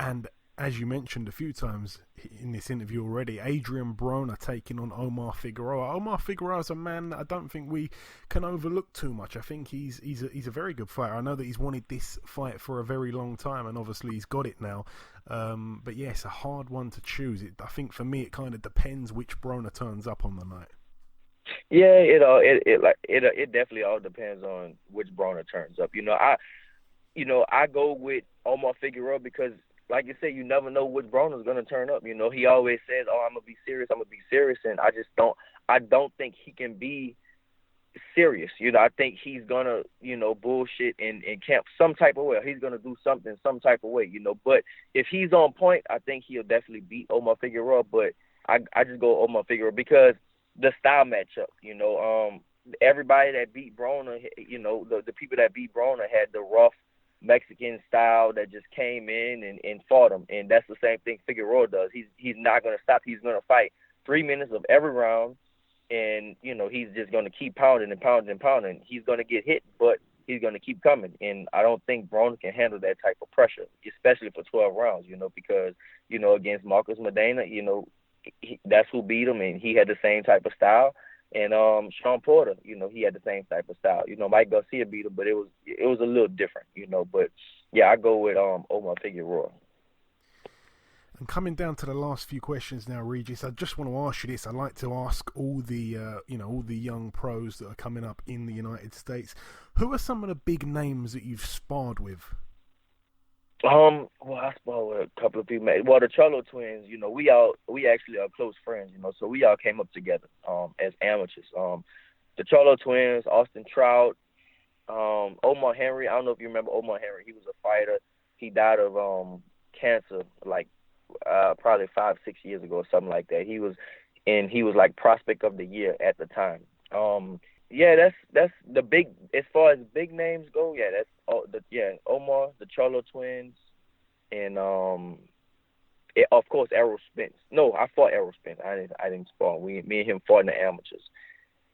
And as you mentioned a few times in this interview already, Adrien Broner taking on Omar Figueroa. Omar Figueroa is a man that I don't think we can overlook too much. I think he's a very good fighter. I know that he's wanted this fight for a very long time, and obviously he's got it now. But yes, a hard one to choose. I think for me it kind of depends which Broner turns up on the night. Yeah, it definitely all depends on which Broner turns up. I go with Omar Figueroa because, like you said, you never know which Broner's going to turn up. He always says, I'm going to be serious, and I don't think he can be serious. I think he's going to, bullshit and camp some type of way. He's going to do something some type of way, But if he's on point, I think he'll definitely beat Omar Figueroa. But I just go Omar Figueroa because the style matchup. Everybody that beat Broner, the people that beat Broner had the rough Mexican style that just came in and fought him, and that's the same thing Figueroa does. He's not going to stop. He's going to fight 3 minutes of every round, and he's just going to keep pounding and pounding and pounding. He's going to get hit, but he's going to keep coming, and I don't think Broner can handle that type of pressure, especially for 12 rounds. Because against Marcos Medina, that's who beat him, and he had the same type of style. And Sean Porter, he had the same type of style. Mike Garcia beat him, but it was a little different, But yeah, I go with Omar Figueroa. And coming down to the last few questions now, Regis, I just want to ask you this. I like to ask all the all the young pros that are coming up in the United States. Who are some of the big names that you've sparred with? Well, I sparred with a couple of people. Well, the Cholo twins, we actually are close friends, so we all came up together as amateurs. The Cholo twins, Austin Trout, Omar Henry. I don't know if you remember Omar Henry. He was a fighter. He died of cancer, probably 5-6 years ago or something like that. He was like prospect of the year at the time. That's the big, as far as big names go. Yeah, that's Omar, the Cholo twins, and of course Errol Spence. No, I fought Errol Spence. I didn't spar. Me and him fought in the amateurs,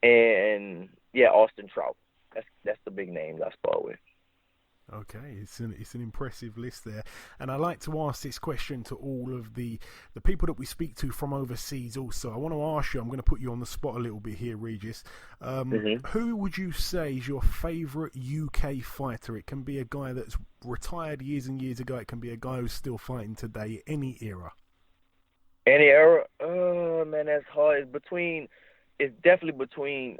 and Austin Trout. That's the big names I sparred with. Okay, it's an impressive list there, and I like to ask this question to all of the people that we speak to from overseas. Also, I want to ask you. I'm going to put you on the spot a little bit here, Regis. Who would you say is your favourite UK fighter? It can be a guy that's retired years and years ago. It can be a guy who's still fighting today. Any era. Any era? Oh man, that's hard. It's definitely between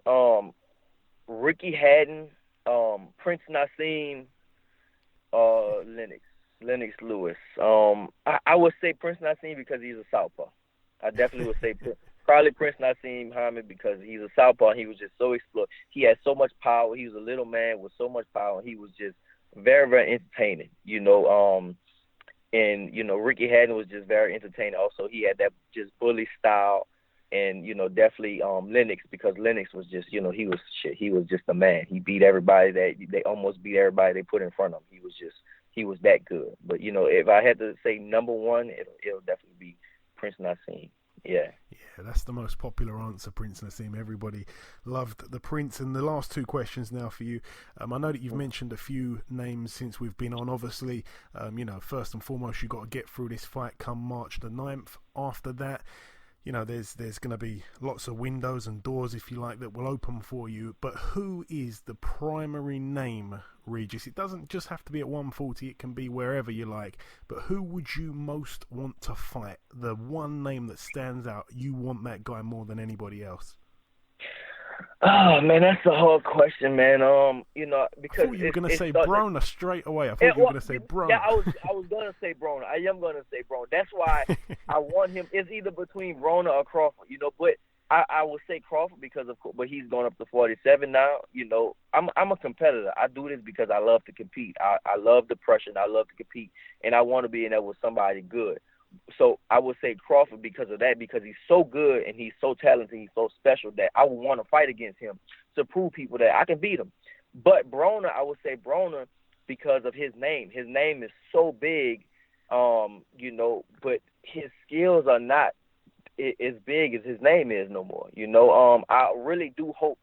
Ricky Hatton, Prince Nassim. Lennox Lewis. I would say Prince Nassim because he's a southpaw. I definitely would say probably Prince Nassim Muhammad because he's a southpaw. And he was just so explosive. He had so much power. He was a little man with so much power. And he was just very, very entertaining. Ricky Hatton was just very entertaining. Also, he had that just bully style. And definitely Lennox, because Lennox was just he was shit. He was just a man. He beat everybody they almost beat everybody they put in front of him. He was that good. But if I had to say number one, it'll definitely be Prince Nassim. Yeah, that's the most popular answer, Prince Nassim. Everybody loved the Prince. And the last two questions now for you. I know that you've mentioned a few names since we've been on. Obviously, first and foremost, you've got to get through this fight come March the 9th. After that, there's going to be lots of windows and doors, if you like, that will open for you. But who is the primary name, Regis? It doesn't just have to be at 140. It can be wherever you like. But who would you most want to fight? The one name that stands out. You want that guy more than anybody else. Oh man, that's a hard question, man. Because I thought you were going to say Broner straight away. I thought you were going to say Broner. Yeah, I was going to say Broner. I am going to say Broner. That's why I want him. It's either between Broner or Crawford, But I would say Crawford but he's going up to 47 now. I'm a competitor. I do this because I love to compete. I love the pressure and I love to compete, and I want to be in there with somebody good. So I would say Crawford because of that, because he's so good and he's so talented, he's so special that I would want to fight against him to prove people that I can beat him. But Broner, I would say Broner because of his name. His name is so big, but his skills are not as big as his name is no more. I really do hope.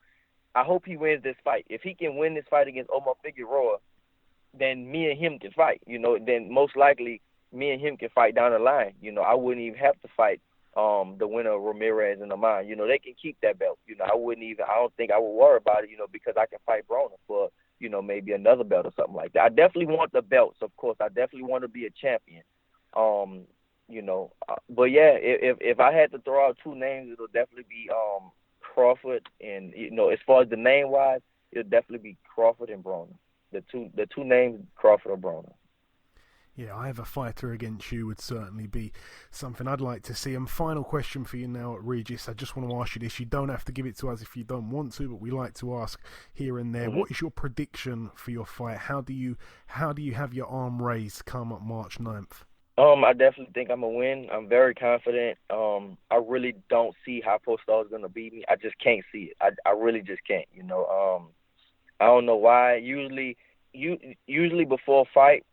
I hope he wins this fight. If he can win this fight against Omar Figueroa, then me and him can fight. Then most likely me and him can fight down the line. I wouldn't even have to fight the winner of Ramirez and Imam. They can keep that belt. I don't think I would worry about it, because I can fight Broner for, maybe another belt or something like that. I definitely want the belts, of course. I definitely want to be a champion. But yeah, if I had to throw out two names, it'll definitely be Crawford and, as far as the name wise, it'll definitely be Crawford and Broner. The two names, Crawford or Broner. Yeah, I have a fighter against you would certainly be something I'd like to see. And final question for you now, Regis. I just want to ask you this. You don't have to give it to us if you don't want to, but we like to ask here and there. Mm-hmm. What is your prediction for your fight? How do you have your arm raised come up March 9th? I definitely think I'm gonna win. I'm very confident. I really don't see how Postol is gonna beat me. I just can't see it. I really just can't. I don't know why. Usually before a fight,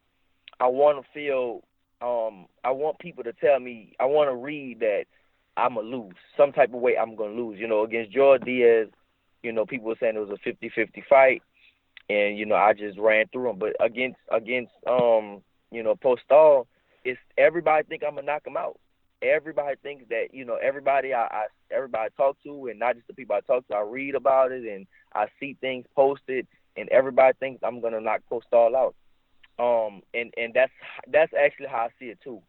I want to feel. I want people to tell me. I want to read that I'm gonna lose. Some type of way I'm gonna lose. Against Joel Diaz, people were saying it was a 50-50 fight, and I just ran through him. But against Postol, it's everybody think I'm gonna knock him out. Everybody thinks that everybody I talk to, and not just the people I talk to, I read about it and I see things posted, and everybody thinks I'm gonna knock Postol out. And that's actually how I see it too.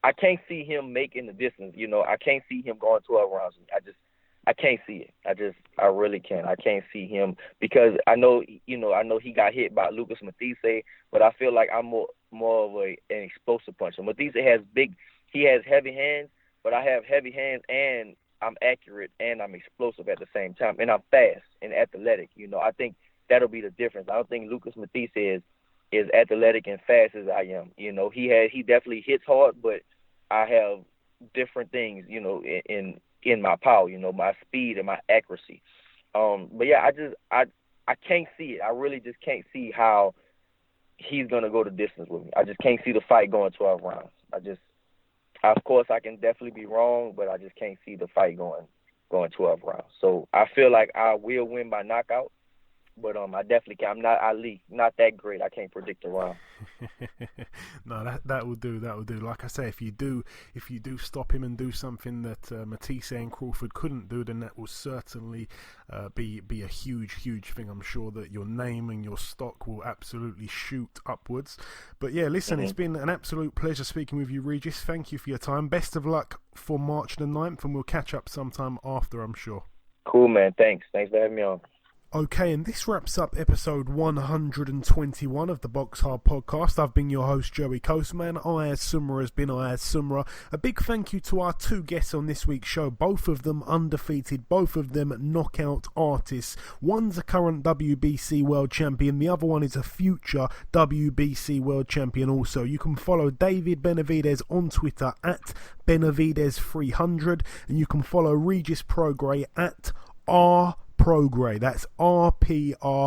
I can't see him making the distance. I can't see him going 12 rounds. I can't see it. I really can't. I can't see him because I know he got hit by Lucas Matthysse, but I feel like I'm more of an explosive puncher. Matthysse he has heavy hands, but I have heavy hands and I'm accurate and I'm explosive at the same time, and I'm fast and athletic. I think that'll be the difference. I don't think Lucas Matthysse is athletic and fast as I am. He definitely hits hard, but I have different things, in my power, my speed and my accuracy. But yeah, I can't see it. I really just can't see how he's gonna go the distance with me. I just can't see the fight going 12 rounds. Of course, I can definitely be wrong, but I just can't see the fight going 12 rounds. So I feel like I will win by knockout. But I definitely can. I'm not Ali, not that great. I can't predict the round. No, that will do. That will do. Like I say, if you do stop him and do something that Matthysse and Crawford couldn't do, then that will certainly be a huge thing. I'm sure that your name and your stock will absolutely shoot upwards. But yeah, listen, It's been an absolute pleasure speaking with you, Regis. Thank you for your time. Best of luck for March the 9th, and we'll catch up sometime after, I'm sure. Cool, man. Thanks for having me on. Okay, and this wraps up episode 121 of the BoxHard Podcast. I've been your host, Joey Coastman. Ayaz Sumra has been Ayaz Sumra. A big thank you to our two guests on this week's show, both of them undefeated, both of them knockout artists. One's a current WBC World Champion, the other one is a future WBC World Champion also. You can follow David Benavidez on Twitter at Benavidez300, and you can follow Regis Prograis at Prograis. That's RPROGRAIS.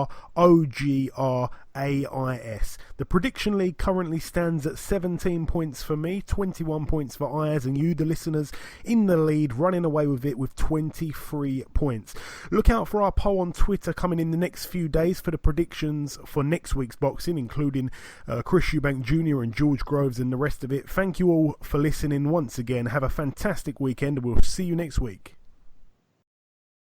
The prediction league currently stands at 17 points for me, 21 points for Ayaz, and you, the listeners, in the lead, running away with it with 23 points. Look out for our poll on Twitter coming in the next few days for the predictions for next week's boxing, including Chris Eubank Jr. and George Groves and the rest of it. Thank you all for listening once again. Have a fantastic weekend, and we'll see you next week.